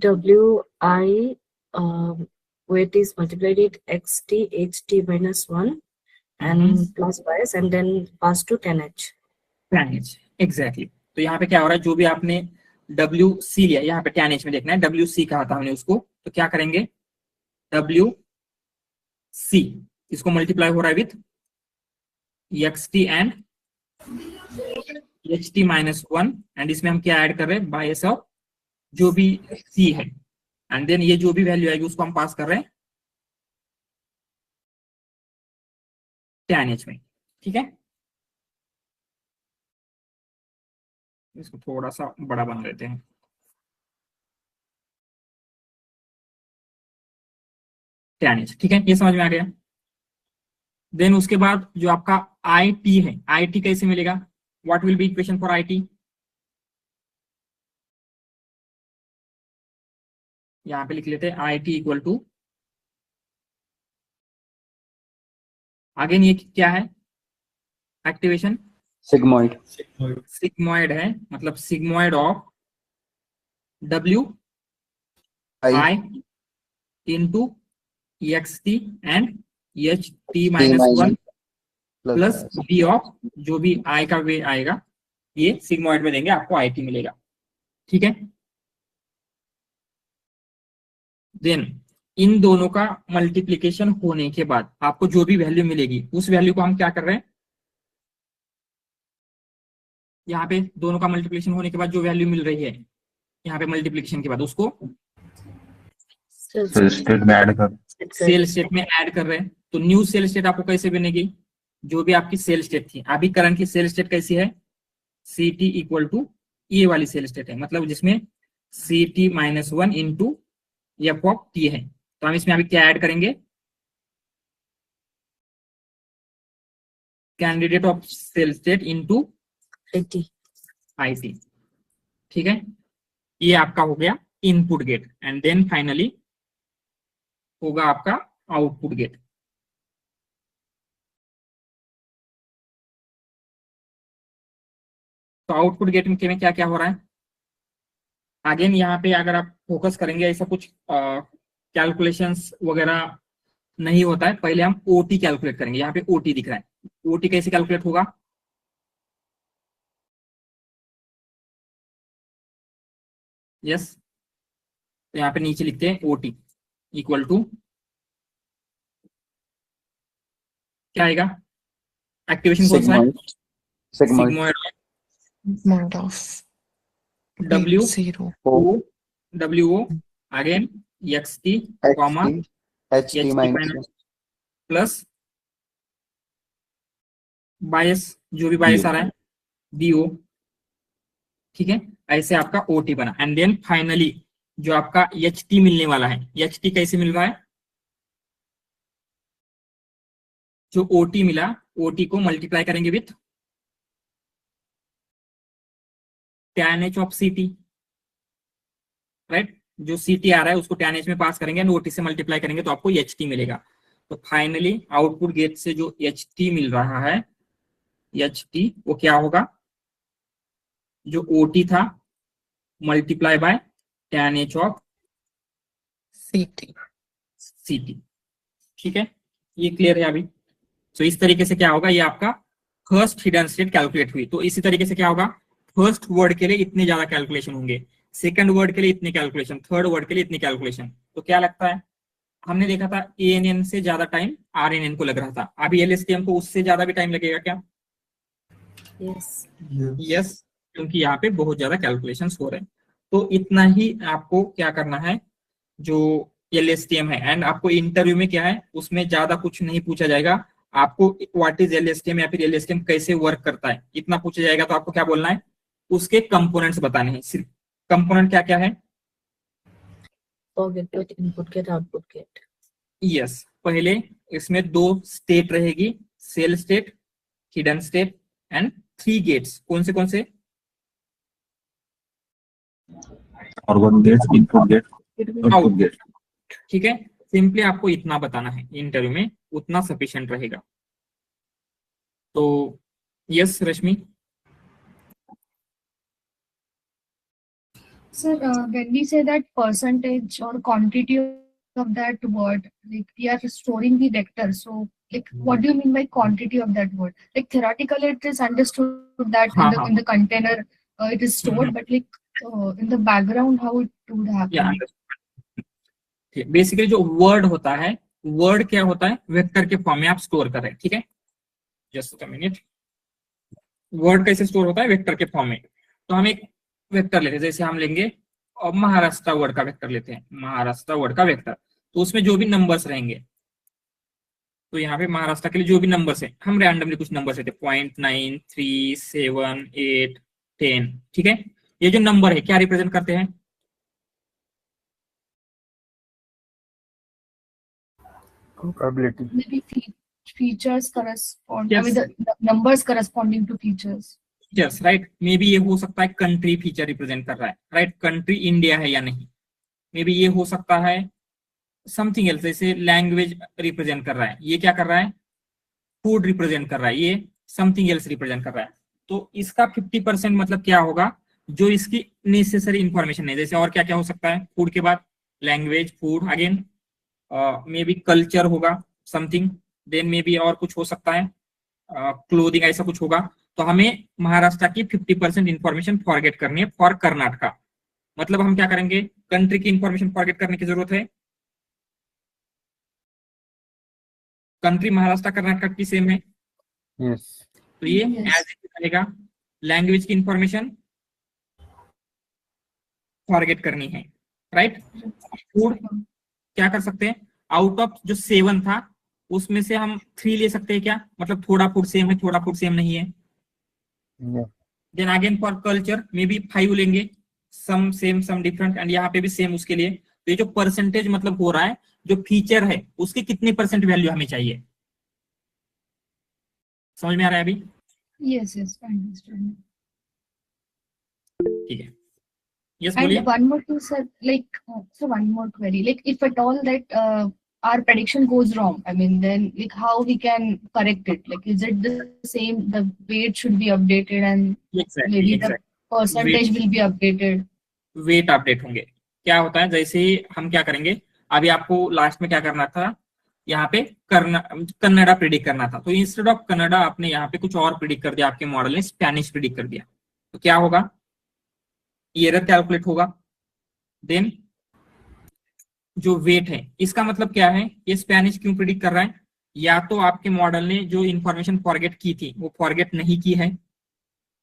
WI weight is multiplied with XT HT minus 1 and plus bias and then pass to 10H. 10H exactly. तो यहाँ पे क्या हो रहा है, जो भी आपने WC लिया, यहाँ पे 10H में देखना है, WC कहा था हमने उसको, तो क्या करेंगे WC, इसको मल्टीप्लाई हो रहा है with XT and HT minus 1 and इसमें हम क्या ऐड कर रहे हैं, बायस ऑफ जो भी C है, एंड देन ये जो भी वैल्यू आएगी उसको हम पास कर रहे हैं 10H में। ठीक है, इसको थोड़ा सा बड़ा बना लेते हैं। ठीक है, ये समझ में आ गया। देन उसके बाद जो आपका IT है, IT कैसे मिलेगा, what will be equation for IT? यहां पे लिख लेते हैं IT इक्वल टू, अगेन ये क्या है, एक्टिवेशन sigmoid. सिग्मोइड है, मतलब sigmoid of W I I into XT and HT minus 1 plus B of जो भी I का वे आएगा, ये सिग्मोइड में देंगे, आपको IT मिलेगा। ठीक है, देन इन दोनों का मल्टीप्लीकेशन होने के बाद आपको जो भी वैल्यू मिलेगी उस वैल्यू को हम क्या कर रहे हैं, यहाँ पे दोनों का मल्टीप्लिकेशन होने के बाद जो वैल्यू मिल रही है यहाँ पे मल्टीप्लिकेशन के बाद उसको सेल स्टेट में ऐड कर सेल स्टेट में ऐड कर रहे हैं। तो न्यू सेल स्टेट आपको कैसे बनेगी, जो भी आपकी सेल स्टेट थी, अभी करंट की सेल स्टेट कैसी है, CT इक्वल टू ये वाली सेल स्टेट है, मतलब जिसमें CT minus 1 into F of T है। तो हम इसमें अभी क्या ऐड करेंगे, candidate of cell state into IT. IT। ठीक है, ये आपका हो गया input gate and then finally होगा आपका आउटपुट गेट। तो आउटपुट गेट में क्या क्या हो रहा है, अगेन यहाँ पे अगर आप फोकस करेंगे ऐसा कुछ कैलकुलेशंस वगैरह नहीं होता है, पहले हम OT कैलकुलेट करेंगे। यहाँ पे OT दिख रहा है, OT कैसे कैलकुलेट होगा, यस तो यहाँ पे नीचे लिखते हैं OT इक्वल टू क्या आएगा, एक्टिवेशन कौन सा है, sigmoid. Sigmoid mod of W 0 O WO again XT comma HT minus 1. Plus bias जो भी बायस आ रहा है BO। ठीक है, ऐसे आपका OT बना एंड देन फाइनली जो आपका HT मिलने वाला है, HT कैसे मिल रहा है, जो OT मिला OT को मल्टीप्लाई करेंगे with tan H of CT, right, जो CT आ रहा है उसको tan H में पास करेंगे एंड OT से मल्टीप्लाई करेंगे तो आपको HT मिलेगा। तो फाइनली आउटपुट गेट से जो HT मिल रहा है, HT वो क्या होगा, जो OT था multiply by tan H of CT. CT। ठीक है, ये क्लियर है अभी। तो इस तरीके से क्या होगा, ये आपका फर्स्ट हिडन स्टेट कैलकुलेट हुई। तो इसी तरीके से क्या होगा, फर्स्ट वर्ड के लिए इतने ज्यादा कैलकुलेशन होंगे, सेकंड वर्ड के लिए इतने कैलकुलेशन, थर्ड वर्ड के लिए इतने कैलकुलेशन। तो क्या लगता है, हमने देखा था ANN से ज्यादा टाइम RNN को लग रहा था, अभी LSTM को उससे ज्यादा भी टाइम लगेगा क्या, Yes. यस क्योंकि यहाँ पे बहुत ज्यादा कैलकुलेशंस हो रहे हैं। तो इतना ही आपको क्या करना है, जो LSTM है। एंड आपको इंटरव्यू में क्या है, उसमें ज्यादा कुछ नहीं पूछा जाएगा, आपको व्हाट इज LSTM या फिर LSTM कैसे वर्क करता है इतना पूछा जाएगा। तो आपको क्या बोलना है, उसके कंपोनेंट्स बताने हैं। सिर्फ कंपोनेंट क्या क्या है, forget get input get output get. Yes पहले इसमें 2 स्टेट रहेगी, cell state, hidden state and 3 gates. कौन से forward gate, input gate, output out, gate. ठीक है। सिंपली आपको इतना बताना है इंटरव्यू में, उतना सफिशिएंट रहेगा। तो yes Rashmi. Sir, when we say that percentage or quantity of that word, like we are storing the vector. So, like, what do you mean by quantity of that word? Like theoretically, it is understood that in the container it is stored, but like in the background, how it would happen? Basically जो word होता है, word क्या होता है, vector के form में आप store कर रहे हैं, ठीक है। जस्ट अ मिनट, वर्ड कैसे स्टोर होता है, वेक्टर के फॉर्म में। तो हम एक वेक्टर लेते हैं, जैसे हम लेंगे और महाराष्ट्र वर्ड का वेक्टर लेते हैं, महाराष्ट्र वर्ड का वेक्टर। तो उसमें जो भी नंबर्स रहेंगे, तो यहाँ पे महाराष्ट्र के लिए जो भी नंबर्स है, हम रैंडमली कुछ नंबर्स लेते हैं, 0.9, 3, 7, 8, 10, ठीक है। ये जो नंबर है क्या रिप्रेजेंट करते हैं, Probability. Maybe features correspond. Yes. I mean, the numbers corresponding to features. Features, right. May be ये हो सकता है कंट्री फीचर रिप्रेजेंट कर रहा है, राइट, कंट्री इंडिया है या नहीं। मे बी ये हो सकता है समथिंग एल्स, जैसे लैंग्वेज रिप्रेजेंट कर रहा है, ये क्या कर रहा है, फूड रिप्रेजेंट कर रहा है, ये समथिंग एल्स रिप्रेजेंट कर रहा है। तो इसका 50% मतलब क्या होगा, जो इसकी नेसेसरी इंफॉर्मेशन है। जैसे और क्या क्या हो सकता है, फूड के बाद language, food again, may be culture होगा समथिंग, देन मे बी और कुछ हो सकता है, क्लोथिंग, ऐसा कुछ होगा। तो हमें महाराष्ट्र की 50% इंफॉर्मेशन फॉरगेट करनी है फॉर कर्नाटका। मतलब हम क्या करेंगे, कंट्री की इंफॉर्मेशन फॉरगेट करने की जरूरत है। कंट्री महाराष्ट्र कर्नाटका की सेम है, Yes. तो ये Yes. एज इट रहेगा। लैंग्वेज की इंफॉर्मेशन फॉरगेट करनी है, राइट। फूड क्या कर सकते हैं, आउट ऑफ जो 7 था उसमें से हम 3 ले सकते हैं क्या, मतलब थोड़ा फूड सेम है, थोड़ा फूड सेम नहीं है। Yeah. Then again for culture maybe 5 लेंगे, some same some different, and यहाँ पे भी सेम उसके लिए। तो ये जो परसेंटेज मतलब हो रहा है, जो फीचर है उसकी कितनी % वैल्यू हमें चाहिए, समझ में आ रहा है अभी, Yes, yes, I understand. ठीक है। यस बोलिए। And one more thing, sir, like, so one more query, like, if at all that our prediction goes wrong, I mean, then like how we can correct it? Like, is it the same? The weight should be updated, and maybe the percentage will be updated. Weight update होंगे। क्या होता है, जैसे हम क्या करेंगे, अभी आपको लास्ट में क्या करना था, यहाँ पे कन्नड़ा प्रिडिक्ट करना था। तो इंस्टेड ऑफ कन्नड़ा आपने यहाँ पे कुछ और प्रिडिक्ट कर दिया, आपके मॉडल ने स्पेनिश प्रिडिक्ट कर दिया। तो क्या होगा, एरर कैलकुलेट होगा। देन जो वेट है, इसका मतलब क्या है, ये स्पेनिश क्यों प्रिडिक्ट कर रहा है, या तो आपके मॉडल ने जो इंफॉर्मेशन फॉरगेट की थी वो फॉरगेट नहीं की है,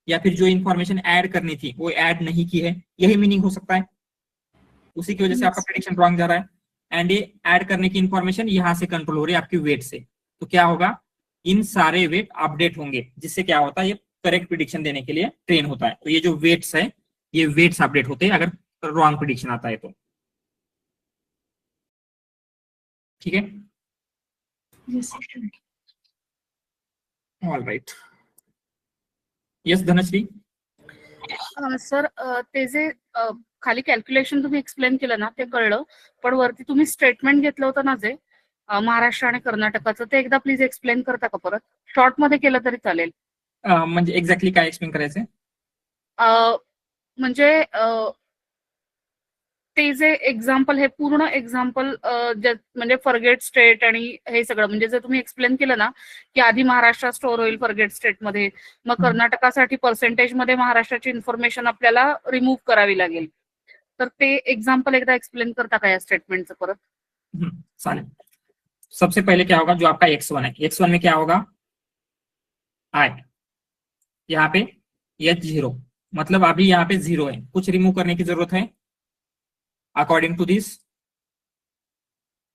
या फिर जो इंफॉर्मेशन ऐड करनी थी वो ऐड नहीं की है, यही मीनिंग हो सकता है। उसी की वजह से आपका प्रेडिक्शन रॉन्ग जा रहा है। एंड ये ऐड करने की इंफॉर्मेशन यहां से कंट्रोल हो रही है आपकी वेट से। तो क्या होगा, इन सारे वेट अपडेट होंगे, जिससे क्या होता है, ये करेक्ट प्रिडिक्शन देने के लिए ट्रेन होता है। तो ये जो वेट्स है, ये वेट्स अपडेट होते हैं अगर रॉन्ग प्रिडिक्शन आता है तो, ठीक है। Yes, sir. All right, yes Dhanashree. Sir ते जे खाली कॅल्क्युलेशन तुम्ही एक्सप्लेन केलं ना ते कळलं, पण वरती तुम्ही स्टेटमेंट घेतलं होतं ना जे महाराष्ट्र आणि कर्नाटकाचं, ते एकदा प्लीज एक्सप्लेन करता का परत, शॉर्ट मध्ये केलं तरी चालेल. म्हणजे एक्झॅक्टली काय एक्सप्लेन करायचंय, म्हणजे ते जे एक्झाम्पल, हे पूर्ण एक्झाम्पल म्हणजे फॉरगेट स्टेट आणि हे सगळं, म्हणजे जे तुम्ही एक्सप्लेन केलं ना की आधी महाराष्ट्र स्टोअर होईल फॉरगेट स्टेट मध्ये, मग कर्नाटकासाठी पर्सेंटेज मध्ये महाराष्ट्राची इन्फॉर्मेशन आपल्याला रिमूव्ह करावी लागेल, तर ते एक्झाम्पल एकदा एक्सप्लेन करता का या स्टेटमेंटचं परत. चालेल। सबसे पहले क्या होगा, जो आपका x1 है, x1 में क्या होगा, i, यहाँ पे H0 मतलब अभी यहाँ पे 0 है, कुछ रिमूव करने की जरूरत है according to this?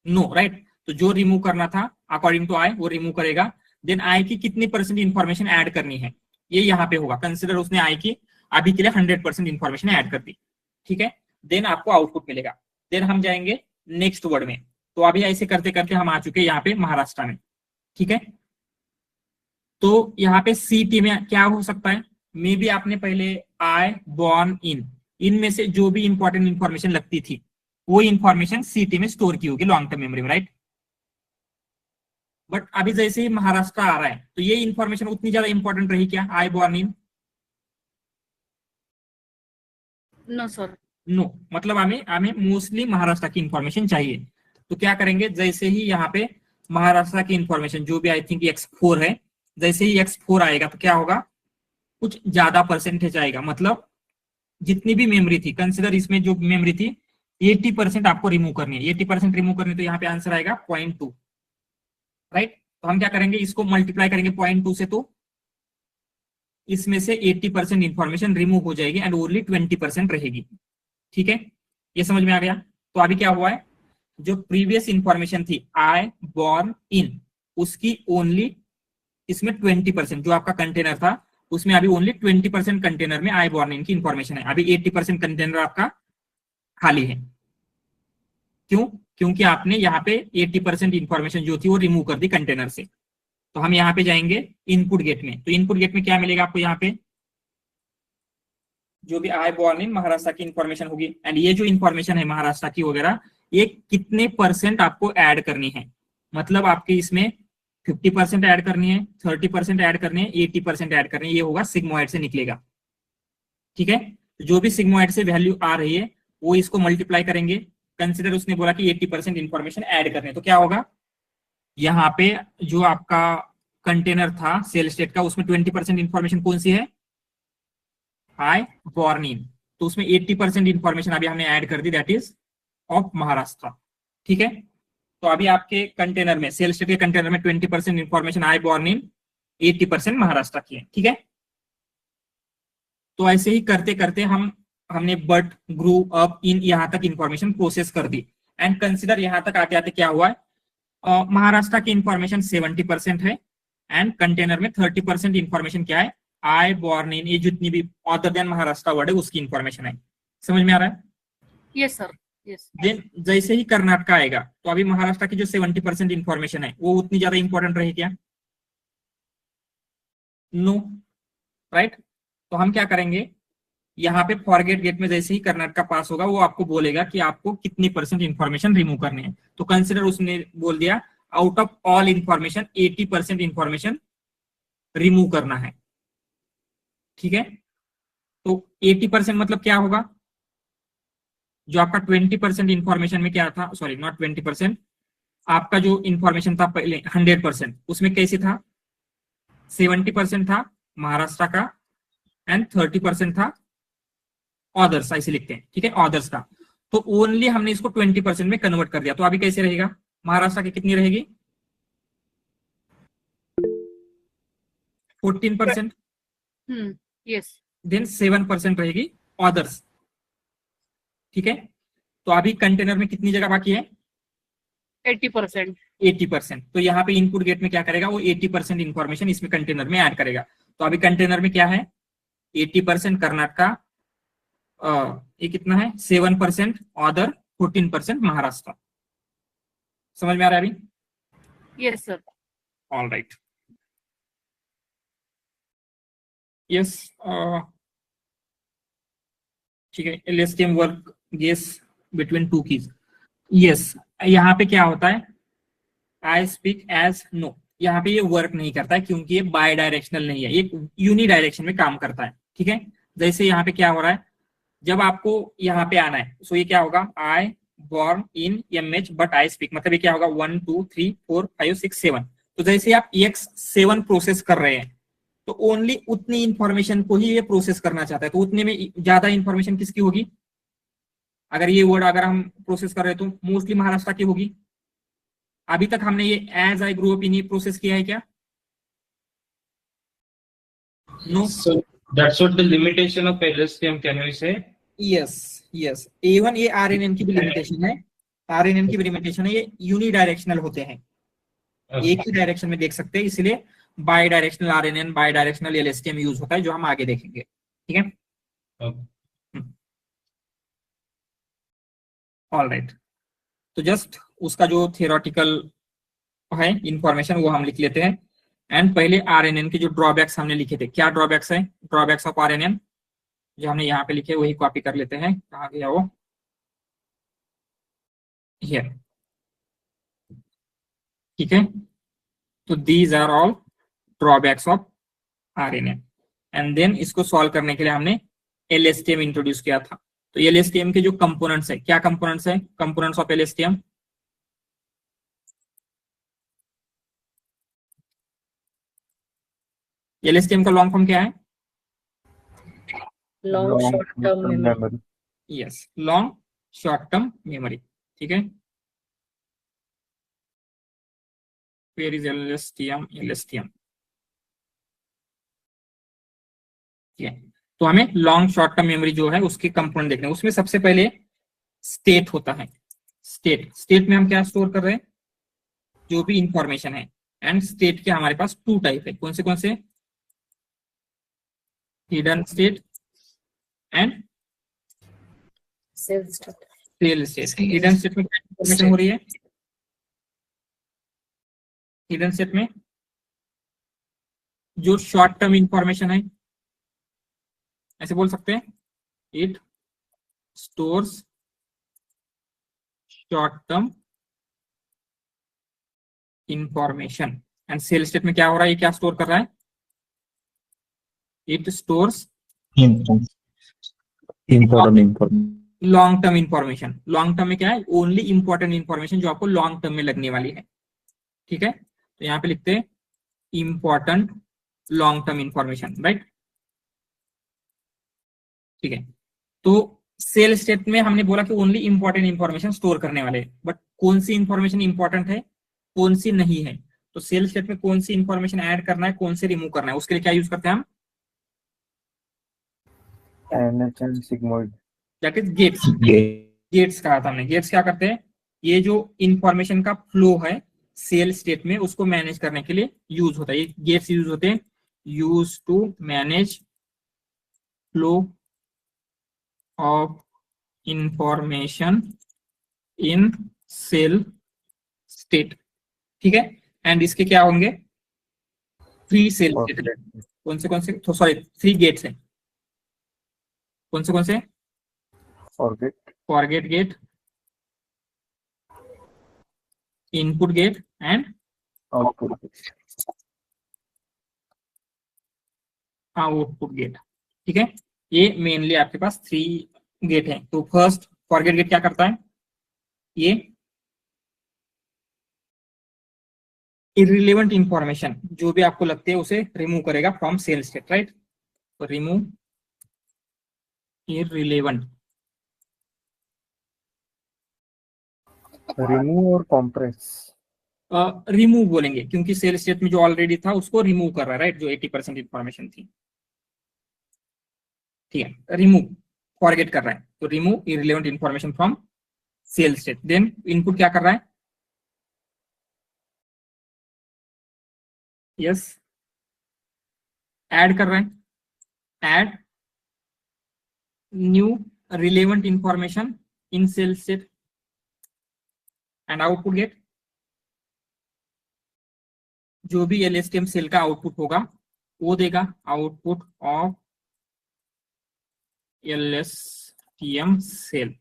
No, right. तो जो रिमूव करना था अकॉर्डिंग टू आई वो रिमूव करेगा। देन आई की कितनी परसेंट इंफॉर्मेशन ऐड करनी है ये यहाँ पे होगा। कंसिडर उसने आई की अभी के लिए 100% इंफॉर्मेशन ऐड कर दी, ठीक है। देन आपको आउटपुट मिलेगा। देन हम जाएंगे नेक्स्ट वर्ड में। तो अभी ऐसे करते करते हम आ चुके यहाँ पे महाराष्ट्र में, ठीक है। तो यहाँ पे सिटी में क्या हो सकता है, मे बी आपने पहले आई बॉर्न इन में से जो भी इंपॉर्टेंट इंफॉर्मेशन लगती थी वो इंफॉर्मेशन सिटी में स्टोर की होगी लॉन्ग टर्म मेमोरी में, राइट। बट अभी जैसे ही महाराष्ट्र आ रहा है तो ये इंफॉर्मेशन उतनी ज्यादा इंपॉर्टेंट रही क्या I born in? No sir. No, मतलब हमें मोस्टली महाराष्ट्र की इंफॉर्मेशन चाहिए। तो क्या करेंगे, जैसे ही यहाँ पे महाराष्ट्र की इंफॉर्मेशन जो भी आई थिंक X4 है, जैसे ही X4 आएगा तो क्या होगा, कुछ ज्यादा परसेंटेज आएगा। मतलब जितनी भी मेमोरी थी, कंसिडर इसमें जो मेमोरी थी 80% आपको रिमूव करनी है। 80% रिमूव करनी, तो यहाँ पे आंसर आएगा 0.2, राइट। तो हम क्या करेंगे, इसको मल्टीप्लाई करेंगे 0.2 से, तो इसमें से 80% इंफॉर्मेशन रिमूव हो जाएगी एंड ओनली 20% रहेगी, ठीक है। ये समझ में आ गया। तो अभी क्या हुआ है, जो प्रीवियस इंफॉर्मेशन थी आई बॉर्न इन, उसकी ओनली इसमें 20%, जो आपका कंटेनर था उसमें अभी ओनली 20% कंटेनर में आई बॉर्न इन की इंफॉर्मेशन है। अभी 80% कंटेनर आपका खाली है। क्यों? क्योंकि आपने यहाँ पे 80% इंफॉर्मेशन जो थी वो रिमूव कर दी कंटेनर से। तो हम यहाँ पे जाएंगे इनपुट गेट में। तो इनपुट गेट में क्या मिलेगा आपको, यहाँ पे जो भी आई बॉर्न इन महाराष्ट्र की इंफॉर्मेशन होगी एंड ये जो इंफॉर्मेशन है महाराष्ट्र की वगैरह, ये कितने % आपको ऐड करनी है। मतलब आपके इसमें 50% ऐड करनी है, 30% ऐड करनी है, 80% ऐड करनी है। ये होगा सिग्मोइड से निकलेगा, ठीक है। जो भी सिग्मोइड से वैल्यू आ रही है वो इसको मल्टीप्लाई करेंगे। कंसिडर उसने बोला कि 80% इंफॉर्मेशन ऐड करने, तो क्या होगा, यहाँ पे जो आपका कंटेनर था सेल स्टेट का, उसमें 20% इंफॉर्मेशन कौन सी है, आई बॉर्न इन। तो उसमें 80% इंफॉर्मेशन अभी हमने ऐड कर दी, दैट इज ऑफ महाराष्ट्र, ठीक है। तो अभी आपके कंटेनर में, सेल स्टेट के कंटेनर में 20% इंफॉर्मेशन आई बॉर्न इन, 80% महाराष्ट्र की है, ठीक है। तो ऐसे ही करते करते हमने बट ग्रू अप इन यहां तक इंफॉर्मेशन प्रोसेस कर दी। एंड कंसिडर यहां तक आते आते क्या हुआ है, महाराष्ट्र की इंफॉर्मेशन 70% है एंड कंटेनर में 30% इंफॉर्मेशन क्या है, आई बॉर्न इन, ये जितनी भी अदर देन महाराष्ट्र वर्ड है उसकी इंफॉर्मेशन है। समझ में आ रहा है? Yes sir, yes. देन जैसे ही कर्नाटक आएगा तो अभी महाराष्ट्र की जो 70% इंफॉर्मेशन है वो उतनी ज्यादा इंपॉर्टेंट रही क्या? No, right. तो हम क्या करेंगे, यहाँ पे फॉरगेट गेट में जैसे ही कर्नाटक का पास होगा वो आपको बोलेगा कि आपको कितनी % इंफॉर्मेशन रिमूव करनी है। तो कंसिडर उसने बोल दिया out of all information 80% information remove करना है, ठीक है। तो 80% मतलब क्या होगा, जो आपका 20% इंफॉर्मेशन में क्या था, सॉरी नॉट 20%, आपका जो इंफॉर्मेशन था पहले 100%, उसमें कैसे था, 70% था महाराष्ट्र का एंड 30% था ऑदर्स, ऐसे लिखते हैं, ठीक है, ऑदर्स का। तो ओनली हमने इसको 20% में कन्वर्ट कर दिया। तो अभी कैसे रहेगा, महाराष्ट्र की कितनी रहेगी, 14%, यस। देन 7% रहेगी ऑदर्स, ठीक है। तो अभी कंटेनर में कितनी जगह बाकी है, 80%। 80%। तो यहाँ पे इनपुट गेट में क्या करेगा, वो 80% इंफॉर्मेशन इसमें कंटेनर में ऐड करेगा। तो अभी कंटेनर में क्या है, 80% कर्नाटक, ये कितना है 7% ऑदर, 14% महाराष्ट्र। समझ में आ रहा है अभी? Yes sir. All right, yes, ठीक है। LSTM work guess between two keys, yes. यहाँ पे क्या होता है, आई स्पीक एज नो, यहाँ पे ये वर्क नहीं करता है क्योंकि ये बाय डायरेक्शनल नहीं है, ये यूनी डायरेक्शन में काम करता है, ठीक है। जैसे यहाँ पे क्या हो रहा है, जब आपको यहाँ पे आना है सो ये क्या होगा, आई born in MH but I speak, मतलब ये क्या होगा 1 2 3 4 5 6 7। तो जैसे आप EX7 प्रोसेस कर रहे हैं तो ओनली उतनी इंफॉर्मेशन को ही ये प्रोसेस करना चाहता है। तो उतने में ज्यादा इंफॉर्मेशन किसकी होगी, अगर ये वर्ड अगर हम प्रोसेस कर रहे हैं तो मोस्टली महाराष्ट्र की होगी। अभी तक हमने ये as I grow up in ये प्रोसेस किया है क्या? No, That's what the limitation of LSTM, can we say? Yes yes, A1 ये RNN की भी लिमिटेशन है, RNN की भी लिमिटेशन है, ये यूनिडायरेक्शनल होते हैं, एक ही डायरेक्शन में देख सकते हैं, इसलिए by directional RNN, by directional LSTM use होता है, जो हम आगे देखेंगे। ठीक है, ऑल राइट। तो जस्ट उसका जो थियोरेटिकल है इंफॉर्मेशन वो हम लिख लेते हैं। एंड पहले RNN के जो ड्रॉबैक्स हमने लिखे थे, क्या ड्रॉबैक्स है, ड्रॉबैक्स ऑफ RNN जो हमने यहाँ पे लिखे वही कॉपी कर लेते हैं, कहाँ गया वो, हियर। ठीक है, तो these are all drawbacks of RNN। And then इसको सॉल्व करने के लिए हमने LSTM इंट्रोड्यूस किया था। तो LSTM के जो कंपोनेंट्स है, क्या कंपोनेंट्स है, कंपोनेंट्स ऑफ LSTM, LSTM का लॉन्ग फॉर्म क्या है, long short term memory. Yes, long short term memory. ठीक है, वेयर इज LSTM, LSTM। ठीक है, तो हमें लॉन्ग शॉर्ट टर्म मेमोरी जो है उसके कंपोनेंट देखने हैं। उसमें सबसे पहले स्टेट होता है, स्टेट में हम क्या स्टोर कर रहे हैं, जो भी इंफॉर्मेशन है। एंड स्टेट के हमारे पास टू टाइप है, कौन से, hidden state and Cell state. Real estate. Hidden state में क्या इंफॉर्मेशन हो रही है, हिडन स्टेट में जो शॉर्ट टर्म इंफॉर्मेशन है, ऐसे बोल सकते हैं, it stores short term information. And cell state में क्या हो रहा है, ये क्या स्टोर कर रहा है, it stores important information. Long term information. Long term में क्या है, ओनली इंपॉर्टेंट इंफॉर्मेशन जो आपको लॉन्ग टर्म में लगने वाली है। ठीक है, तो यहाँ पे लिखते हैं important long term information, right. ठीक है, तो सेल स्टेट में हमने बोला कि ओनली इंपॉर्टेंट इंफॉर्मेशन स्टोर करने वाले, बट कौन सी इंफॉर्मेशन इंपॉर्टेंट है, कौन सी नहीं है। तो सेल स्टेट में कौन सी इंफॉर्मेशन ऐड करना है, कौन से रिमूव करना है, उसके लिए क्या यूज करते हैं हम, NHN sigmoid. That is gates. Gates कहा था हमने, गेट्स क्या करते हैं, ये जो इंफॉर्मेशन का फ्लो है सेल स्टेट में उसको मैनेज करने के लिए यूज होता है, ये गेट्स यूज होते हैं, use to manage flow of information in cell state. ठीक है, एंड इसके क्या होंगे, 3 सेल स्टेट है, कौन से, तो सॉरी 3 गेट्स हैं, कौन से, forget gate, input gate and output gate. ठीक है, ये मेनली आपके पास 3 गेट हैं। तो फर्स्ट फॉरगेट गेट क्या करता है, ये इररिलेवेंट इंफॉर्मेशन जो भी आपको लगती है उसे रिमूव करेगा फ्रॉम सेल स्टेट, राइट। तो रिमूव इररिलेवेंट, रिमूव और कॉम्प्रेस, रिमूव बोलेंगे क्योंकि सेल स्टेट में जो ऑलरेडी था उसको रिमूव कर रहा है, राइट, जो 80% इंफॉर्मेशन थी। ठीक है, रिमूव फॉरगेट कर रहा है, तो remove irrelevant information from cell state. Then input क्या कर रहा है, यस, ऐड कर रहा है, add new relevant information in cell state. And output gate, जो भी LSTM सेल का आउटपुट होगा वो देगा output of LSTM cell.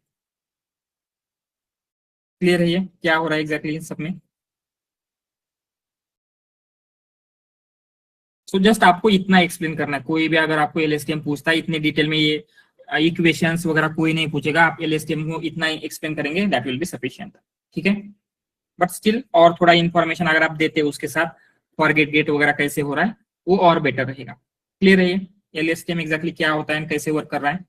Clear है ये क्या हो रहा है एग्जैक्टली इन सब में। सो जस्ट आपको इतना एक्सप्लेन करना है, कोई भी अगर आपको LSTM पूछता है इतने डिटेल में, ये इक्वेशंस वगैरह कोई नहीं पूछेगा, आप LSTM को इतना एक्सप्लेन करेंगे, दैट विल बी सफिशिएंट। ठीक है, बट स्टिल और थोड़ा इंफॉर्मेशन अगर आप देते हो उसके साथ, फॉरगेट गेट वगैरह कैसे हो रहा है वो और बेटर रहेगा। क्लियर है ये LSTM एग्जैक्टली क्या होता है, कैसे वर्क कर रहा है।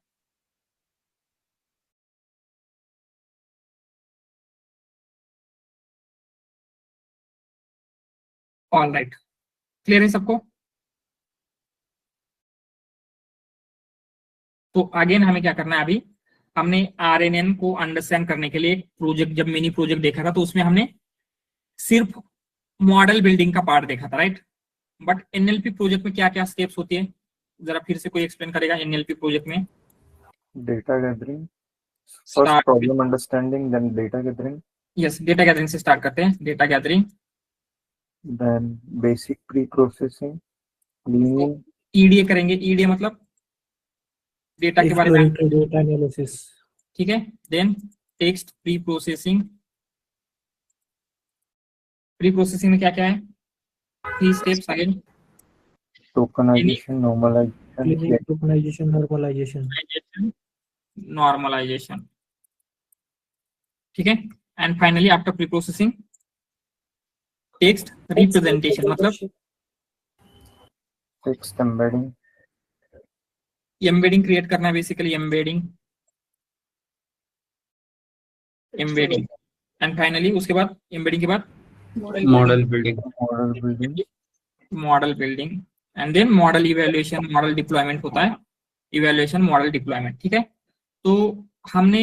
ऑल राइट, क्लियर है सबको। तो अगेन हमें क्या करना है, अभी हमने आरएनएन को अंडरस्टैंड करने के लिए एक प्रोजेक्ट, जब मिनी प्रोजेक्ट देखा था तो उसमें हमने सिर्फ मॉडल बिल्डिंग का पार्ट देखा था, राइट। बट एनएलपी प्रोजेक्ट में क्या क्या स्टेप्स होती है, जरा फिर से कोई एक्सप्लेन करेगा एनएलपी प्रोजेक्ट में? Data gathering, first problem understanding, then data gathering, yes, data gathering से स्टार्ट करते हैं। Data gathering, then basic pre-processing, cleaning, EDA करेंगे। ईडीए मतलब डेटा के बारे में, डेटा एनालिसिस, ठीक है। Then text pre processing. Pre processing में क्या क्या है, 3 steps again. tokenization, normalization, tokenization, normalization, normalization, ठीक है। And finally after pre processing text representation, मतलब text embedding, एम्बेडिंग क्रिएट करना है, बेसिकली एम्बेडिंग। एंड फाइनली उसके बाद एम्बेडिंग के बाद model building. model building, model building, and then model evaluation, model deployment होता है, इवैल्यूएशन मॉडल डिप्लॉयमेंट, ठीक है। तो हमने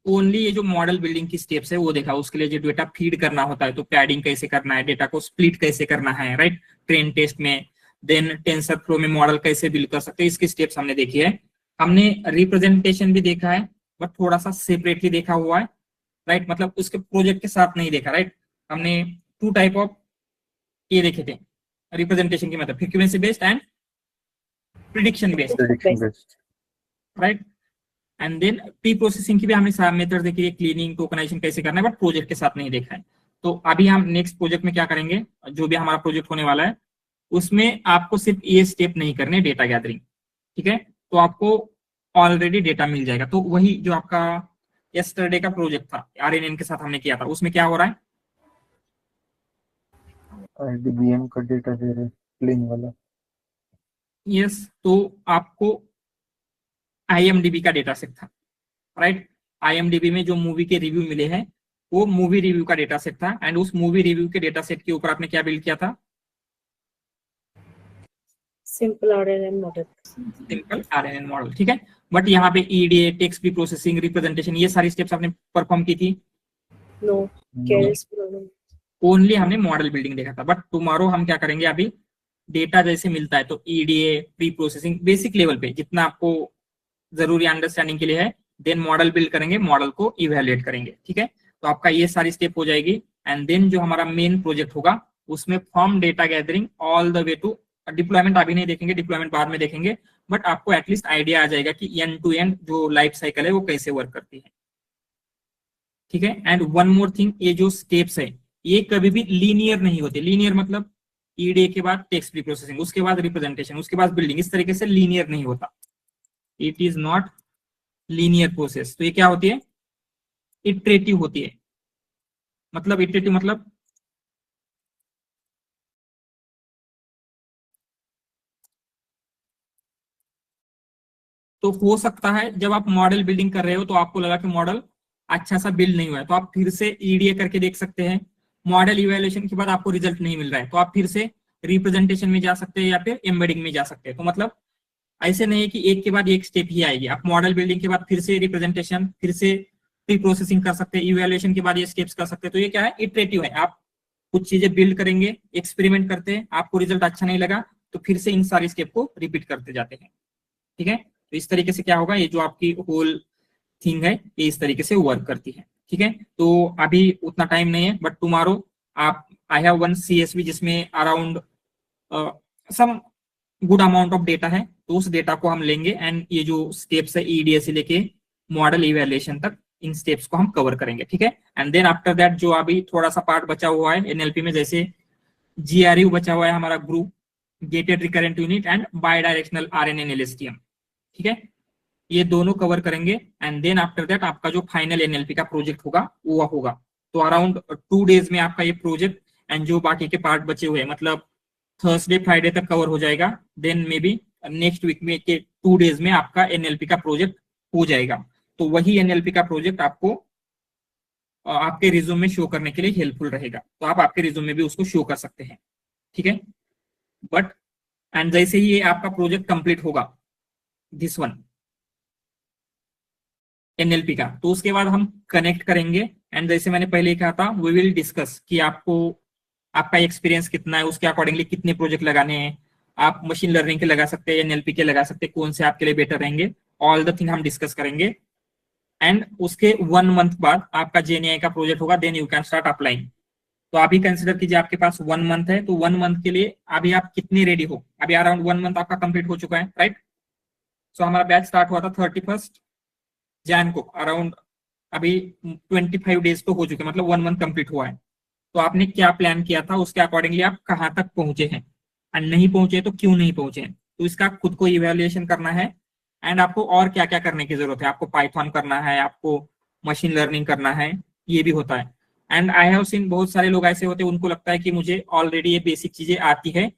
ओनली ये जो मॉडल बिल्डिंग की स्टेप्स है वो देखा। उसके लिए जो डेटा फीड करना होता है, तो पैडिंग कैसे करना है, डेटा को स्प्लिट कैसे करना है, राइट, ट्रेन टेस्ट में। देन टेंसर फ्लो में मॉडल कैसे बिल्ड कर सकते हैं, इसकी स्टेप्स हमने देखी है। हमने रिप्रेजेंटेशन भी देखा है, बट थोड़ा सा सेपरेटली देखा हुआ है, राइट, मतलब उसके प्रोजेक्ट के साथ नहीं देखा, राइट। हमने 2 टाइप ऑफ ये देखे थे रिप्रेजेंटेशन की, मतलब frequency based and prediction based, prediction based, right. And then pre processing की भी हमने मेथड देखी है, क्लीनिंग, टोकनाइजेशन कैसे करना है, बट प्रोजेक्ट के साथ नहीं देखा है। तो अभी हम नेक्स्ट प्रोजेक्ट में क्या करेंगे, जो भी हमारा प्रोजेक्ट होने वाला है उसमें आपको सिर्फ ये स्टेप नहीं करने, डेटा गैदरिंग, ठीक है। तो आपको ऑलरेडी डेटा मिल जाएगा। तो वही जो आपका यस्टरडे का प्रोजेक्ट था आरएनएन के साथ हमने किया था, उसमें क्या हो रहा है, IDBM का डेटा दे रहे clean वाला, यस। तो आपको IMDb का डेटा सेट था, राइट। IMDb में जो मूवी के रिव्यू मिले हैं वो मूवी रिव्यू का डेटा सेट था, एंड उस मूवी रिव्यू के डेटा सेट के ऊपर आपने क्या बिल्ड किया था, simple RNN model. Simple RNN model, ठीक है। बट यहाँ पे EDA, text pre processing, representation, ये सारी स्टेप्स आपने परफॉर्म की थी? No, careless problem. ओनली हमने मॉडल बिल्डिंग देखा था। बट टुमारो हम क्या करेंगे, अभी डेटा जैसे मिलता है तो EDA, pre processing, basic level पे जितना आपको जरूरी अंडरस्टैंडिंग के लिए है, देन मॉडल बिल्ड करेंगे, मॉडल को इवेल्युएट करेंगे, ठीक है। तो आपका ये सारी स्टेप हो जाएगी। एंड देन जो हमारा मेन प्रोजेक्ट होगा उसमें form data gathering all the way to deployment. अभी नहीं देखेंगे, डिप्लॉयमेंट बाद में देखेंगे, बट आपको एटलीस्ट आइडिया आ जाएगा कि एंड टू एंड जो लाइफ साइकिल है वो कैसे वर्क करती है, ठीक है। एंड वन मोर थिंग, ये जो स्टेप्स है ये कभी भी लीनियर नहीं होते। लीनियर मतलब ईडीए के बाद टेक्स्ट प्री प्रोसेसिंग, उसके बाद रिप्रेजेंटेशन, उसके बाद बिल्डिंग, इस तरीके से लीनियर नहीं होता। It is not linear process. तो ये क्या होती है, इटरेटिव होती है। मतलब इटरेटिव मतलब तो हो सकता है जब आप मॉडल बिल्डिंग कर रहे हो तो आपको लगा कि मॉडल अच्छा सा बिल्ड नहीं हुआ है, तो आप फिर से ईडीए करके देख सकते हैं। मॉडल इवैल्यूएशन के बाद आपको रिजल्ट नहीं मिल रहा है तो आप फिर से रिप्रेजेंटेशन में जा सकते हैं या फिर एम्बेडिंग में जा सकते हैं। तो मतलब ऐसे नहीं है कि एक के बाद एक स्टेप ही आएगी। आप मॉडल बिल्डिंग के बाद फिर से रिप्रेजेंटेशन, फिर से प्री प्रोसेसिंग कर सकते हैं, इवैल्यूएशन के बाद ये स्टेप्स कर सकते हैं। तो ये क्या है, इटरेटिव है। आप कुछ चीजें बिल्ड करेंगे, एक्सपेरिमेंट करते हैं, आपको रिजल्ट अच्छा नहीं लगा तो फिर से इन सारी स्टेप को रिपीट करते जाते हैं, ठीक है। तो इस तरीके से क्या होगा, ये जो आपकी होल थिंग है ये इस तरीके से वर्क करती है, ठीक है। तो अभी उतना टाइम नहीं है, बट टुमारो आप आई हैव वन CSV जिसमें around some good amount of data है, तो उस डेटा को हम लेंगे एंड ये जो स्टेप्स है ईडीए से लेके मॉडल इवैल्यूएशन तक इन स्टेप्स को हम कवर करेंगे, ठीक है। एंड देन आफ्टर दैट जो अभी थोड़ा सा पार्ट बचा हुआ है एनएलपी में, जैसे GRU बचा हुआ है हमारा group, gated recurrent unit and bidirectional RNN LSTM, ठीक है, ये दोनों कवर करेंगे। एंड देन आफ्टर दैट आपका जो फाइनल एनएलपी का प्रोजेक्ट होगा वो होगा। तो अराउंड 2 डेज में आपका ये प्रोजेक्ट एंड जो बाकी के पार्ट बचे हुए मतलब थर्सडे फ्राइडे तक कवर हो जाएगा। Then maybe next week में के 2 डेज में आपका एनएलपी का प्रोजेक्ट हो जाएगा। तो वही एनएलपी का प्रोजेक्ट आपको आपके रिज्यूम में शो करने के लिए हेल्पफुल रहेगा। तो आप आपके रिज्यूम में भी उसको शो कर सकते हैं, ठीक है। बट एंड जैसे ही ये आपका प्रोजेक्ट कंप्लीट होगा, दिस वन, एनएलपी का। तो उसके बाद हम कनेक्ट करेंगे एंड जैसे मैंने पहले कहा था वी विल डिस्कस कि आपको आपका एक्सपीरियंस कितना है, उसके अकॉर्डिंगली कितने प्रोजेक्ट लगाने हैं। आप मशीन लर्निंग के लगा सकते हैं, एनएलपी के लगा सकते हैं, कौन से आपके लिए बेटर रहेंगे, ऑल द थिंग हम डिस्कस करेंगे। एंड उसके 1 मंथ बाद आपका जेएनआई का प्रोजेक्ट होगा, then you can start applying. तो अभी कंसिडर कीजिए आपके पास 1 मंथ है, तो 1 मंथ के लिए अभी आप कितने रेडी हो? अभी अराउंड 1 मंथ आपका कंप्लीट हो चुका है, राइट? सो हमारा बैच स्टार्ट हुआ था 31 जैन को, अराउंड अभी 25 डेज तो हो चुके, मतलब 1 मंथ कंप्लीट हुआ है। तो आपने क्या प्लान किया था, उसके अकॉर्डिंगली आप कहाँ तक पहुंचे हैं, और नहीं पहुंचे तो क्यों नहीं पहुंचे हैं, तो इसका खुद को इवेल्युएशन करना है। एंड आपको और क्या क्या करने की जरूरत है, आपको पाइथन करना है, आपको मशीन लर्निंग करना है, ये भी होता है। एंड आई हैव सीन बहुत सारे लोग ऐसे होते हैं, उनको लगता है कि मुझे ऑलरेडी ये बेसिक चीजें आती है,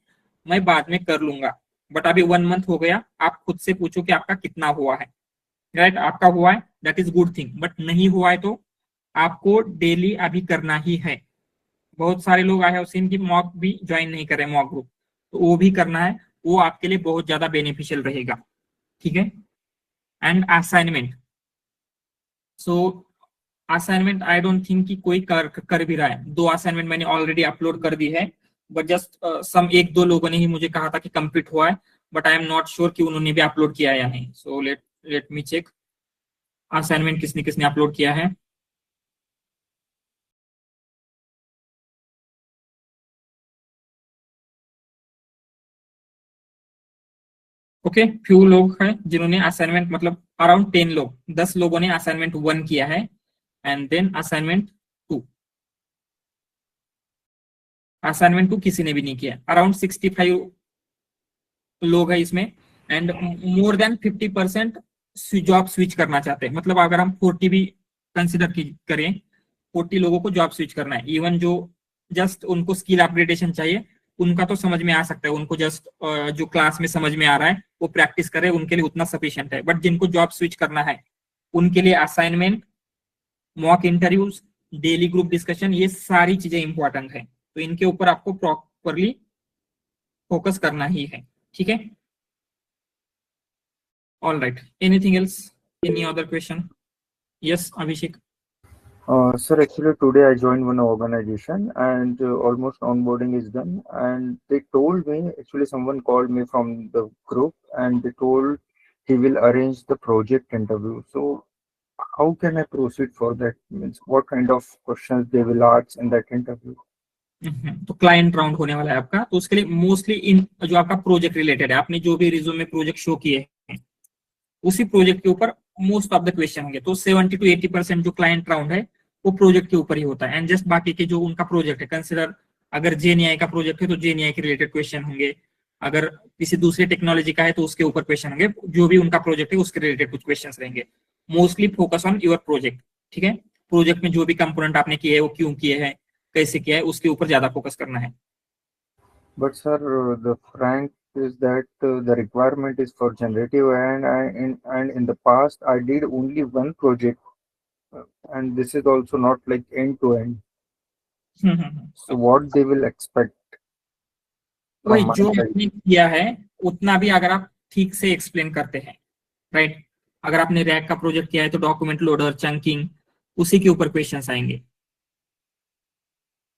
मैं बाद में कर लूंगा। बट अभी 1 मंथ हो गया, आप खुद से पूछो कि आपका कितना हुआ है, राइट? आपका हुआ है, that is good thing. But नहीं हुआ है तो आपको डेली अभी करना ही है। बहुत सारे लोग आई हैव सीन कि मॉक भी ज्वाइन नहीं कर रहे, मॉक ग्रुप, तो वो भी करना है, वो आपके लिए बहुत ज्यादा बेनिफिशियल रहेगा, ठीक है? And assignment, so assignment I don't think कि कोई कर भी रहा है। 2 असाइनमेंट मैंने ऑलरेडी अपलोड कर दी है, बट जस्ट सम 1-2 लोगों ने ही मुझे कहा था कि कंप्लीट हुआ है, but I am not sure कि उन्होंने भी अपलोड किया है या नहीं। So let me check assignment किसने किसने अपलोड किया है। ओके, फ्यू लोग हैं जिन्होंने असाइनमेंट, मतलब अराउंड 10 लोग, 10 लोगों ने असाइनमेंट 1 किया है एंड देन असाइनमेंट 2। असाइनमेंट 2 किसी ने भी नहीं किया। अराउंड 65 लोग हैं इसमें, and more than 50% job switch करना चाहते हैं। मतलब अगर हम 40 भी कंसिडर करें, 40 लोगों को जॉब स्विच करना है। इवन जो जस्ट उनको स्किल अपग्रेडेशन चाहिए, उनका तो समझ में आ सकता है, उनको जस्ट जो क्लास में समझ में आ रहा है वो प्रैक्टिस करे, उनके लिए उतना सफिशिएंट है। बट जिनको जॉब स्विच करना है, उनके लिए assignment, mock interviews, daily group discussion, ये सारी चीजें इंपॉर्टेंट है। तो इनके ऊपर आपको प्रॉपरली फोकस करना ही है, ठीक है? All right, anything else, any other question? Yes Abhishek. Sir, actually today I joined one organization and almost onboarding is done, and they told me, actually someone called me from the group and they told he will arrange the project interview. So how can I proceed for that? Means what kind of questions they will ask in that interview? तो client round होने वाला है आपका, तो उसके लिए mostly in जो आपका प्रोजेक्ट रिलेटेड है, आपने जो भी रिज्यूम में प्रोजेक्ट शो किए हैं, उसी प्रोजेक्ट के ऊपर मोस्ट ऑफ द क्वेश्चन होंगे। तो 70 to 80% जो क्लाइंट राउंड है वो प्रोजेक्ट के ऊपर ही होता है। एंड जस्ट बाकी के जो उनका प्रोजेक्ट है, कंसिडर अगर जेएनआई का प्रोजेक्ट है तो जेएनआई के रिलेटेड क्वेश्चन होंगे, अगर किसी दूसरी टेक्नोलॉजी का है तो उसके ऊपर क्वेश्चन होंगे, जो भी उनका प्रोजेक्ट है उसके रिलेटेड कुछ क्वेश्चन रहेंगे। Mostly focus on your project, ठीक है? प्रोजेक्ट में जो भी कंपोनेंट आपने किए है वो क्यों किए हैं, कैसे किया है, उसके ऊपर ज्यादा फोकस करना है। But sir, the frank is that the requirement is for generative, and in the past I did only one project, and this is also not like end to end. So what they will expect वही from my जो side? आपने किया है उतना भी अगर आप ठीक से एक्सप्लेन करते हैं, राइट? अगर आपने रैक का प्रोजेक्ट किया है तो डॉक्यूमेंट लोडर, चंकिंग, उसी के ऊपर क्वेश्चंस आएंगे,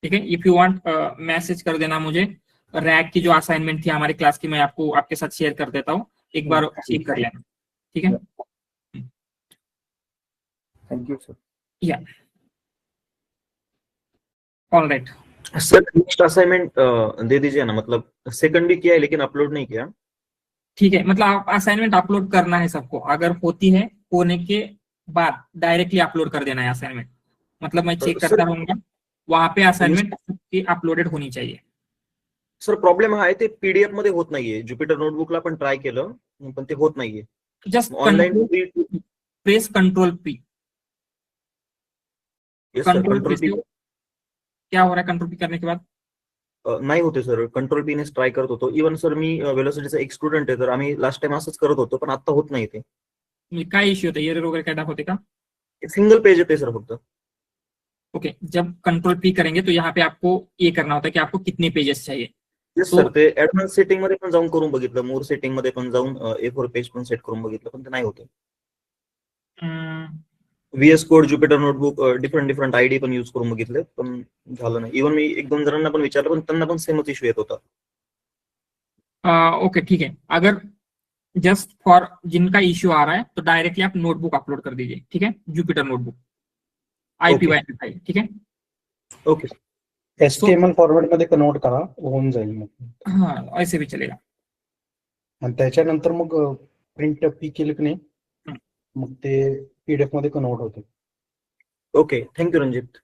ठीक है? इफ यू वांट मैसेज कर देना मुझे, रैक की जो असाइनमेंट थी हमारी क्लास की, मैं आपको आपके साथ शेयर कर देता हूँ, एक बार चेक कर लेना, ठीक है? Thank you, sir. या all right. Sir next assignment दे दीजिए ना, मतलब सेकंड भी किया है लेकिन अपलोड नहीं किया। ठीक है, मतलब आप असाइनमेंट अपलोड करना है सबको, अगर होती है होने के बाद डायरेक्टली अपलोड कर देना है असाइनमेंट। मतलब मैं चेक करता रहूंगा, वहां पे असाइनमेंट अपलोडेड होनी चाहिए। सर प्रॉब्लेम हा आहे ते पीडीएफ मध्ये होत नाहीये, जुपिटर नोटबुकला पण ट्राय केलं पण ते होत नाहीये। Just online press control P. Control P क्या हो रहा है? कंट्रोल पी करने के बाद नाही होते सर, कंट्रोल पी नेच ट्राय करत होतो। इवन सर मी वेलोसिटीचा एक स्टुडंट आहे, तर आम्ही लास्ट टाइम असंच करत होतो, पण आता होत नाही ते। काय इश्यू होता है? एरर वगैरह क्या दाखवते का? सिंगल पेज येते सर फक्त। ओके, जब कंट्रोल पी करेंगे तो यहाँ पे आपको ये करना होता है कि आपको कितने पेजेस चाहिए। येस सर, ते ऍडव्हान्स सेटिंग मध्ये पण जाऊन करून बघितलं, मोर सेटिंग मध्ये पण जाऊन A4 पेज पण सेट करून बघितलं, पण ते नाही होते। VS code, Jupiter notebook, different ID पण यूज करून बघितले, पण झालं नाही. इव्हन मी 1-2 जणांना पण विचारलं, पण त्यांना पण सेमच इश्यू येत होता. ओके ठीक है, अगर जस्ट फॉर जिनका इश्यू आ रहा है तो डायरेक्टली आप नोटबुक अपलोड कर दीजिए, ठीक है, जुपिटर नोटबुक IPYN फाइल, ठीक है. ओके. HTML फॉर्मॅट मध्ये कन्वर्ट करा, होऊन जाईल मग. हाँ ऐसे भी चलेगा. आणि त्याच्यानंतर मग प्रिंट पी केलं की नाही, मग ते PDF मध्ये कन्वर्ट होते. Okay, thank you Ranjit.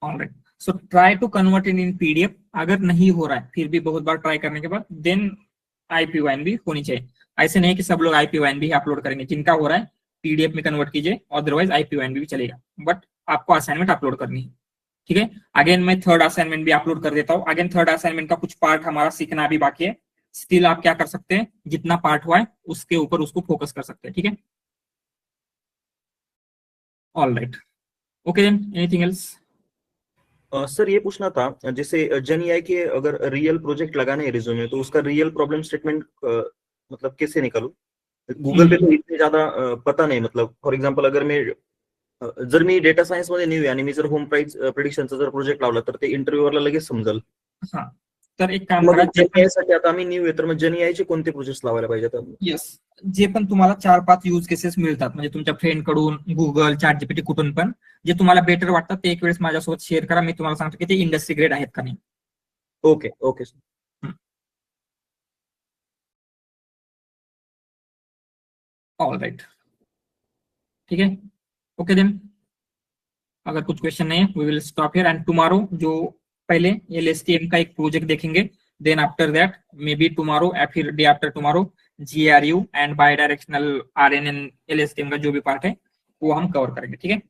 Alright, so try to convert in PDF. अगर नहीं हो रहा है फिर भी बहुत बार ट्राई करने के बाद देन IPYN भी होनी चाहिए. ऐसे नहीं कि सब लोग IPYN भी अपलोड करेंगे. जिनका हो रहा है PDF में कन्वर्ट कीजिए, अदरवाइज IPYN भी चलेगा, बट आपको असाइनमेंट अपलोड करनी है, ठीक है. अगेन मैं थर्ड असाइनमेंट भी अपलोड कर देता हूँ. अगेन थर्ड असाइनमेंट का कुछ पार्ट हमारा सीखना अभी बाकी है. स्टिल आप क्या कर सकते हैं, जितना पार्ट हुआ है उसके ऊपर उसको फोकस कर सकते हैं, ठीक है. Alright, okay then, anything else? Sir ये पूछना था, जैसे जेनएआई के अगर रियल प्रोजेक्ट लगाने हैं रिज्यूमे, तो उसका रियल प्रॉब्लम स्टेटमेंट मतलब कैसे निकालूं? गूगल पे तो इतने ज्यादा पता नाही. मतलब फॉर एक्झाम्पल अगर जर मी डेटा सायन्स मध्ये न्यू आहे आणि मी जर होम प्राइस प्रिडिक्शनचा जर प्रोजेक्ट लावला तर ते इंटरव्ह्यूवरला लगेच समजेल. हा, तर एक काम मग करा, जेनएआयसाठी आता आम्ही न्यू आहे तर मग जेनएआयचे कोणते प्रोजेक्ट लावायला पाहिजेत? येस, जे पण तुम्हाला 4-5 यूज केसेस मिळतात, म्हणजे तुमच्या फ्रेंड कडून, गुगल, ChatGPT, कुठून पण जे तुम्हाला बेटर वाटतात ते एक वेळेस माझ्यासोबत शेअर करा. मी तुम्हाला सांगतो की ते इंडस्ट्री ग्रेड आहेत का नाही. Okay okay sir. ऑलराइट, ठीक है, ओके देन. अगर कुछ क्वेश्चन नहीं है we will stop here and tomorrow जो पहले LSTM का एक प्रोजेक्ट देखेंगे, then after that maybe tomorrow या फिर day after tomorrow GRU and bidirectional RNN LSTM का जो भी पार्ट है वो हम कवर करेंगे, ठीक है.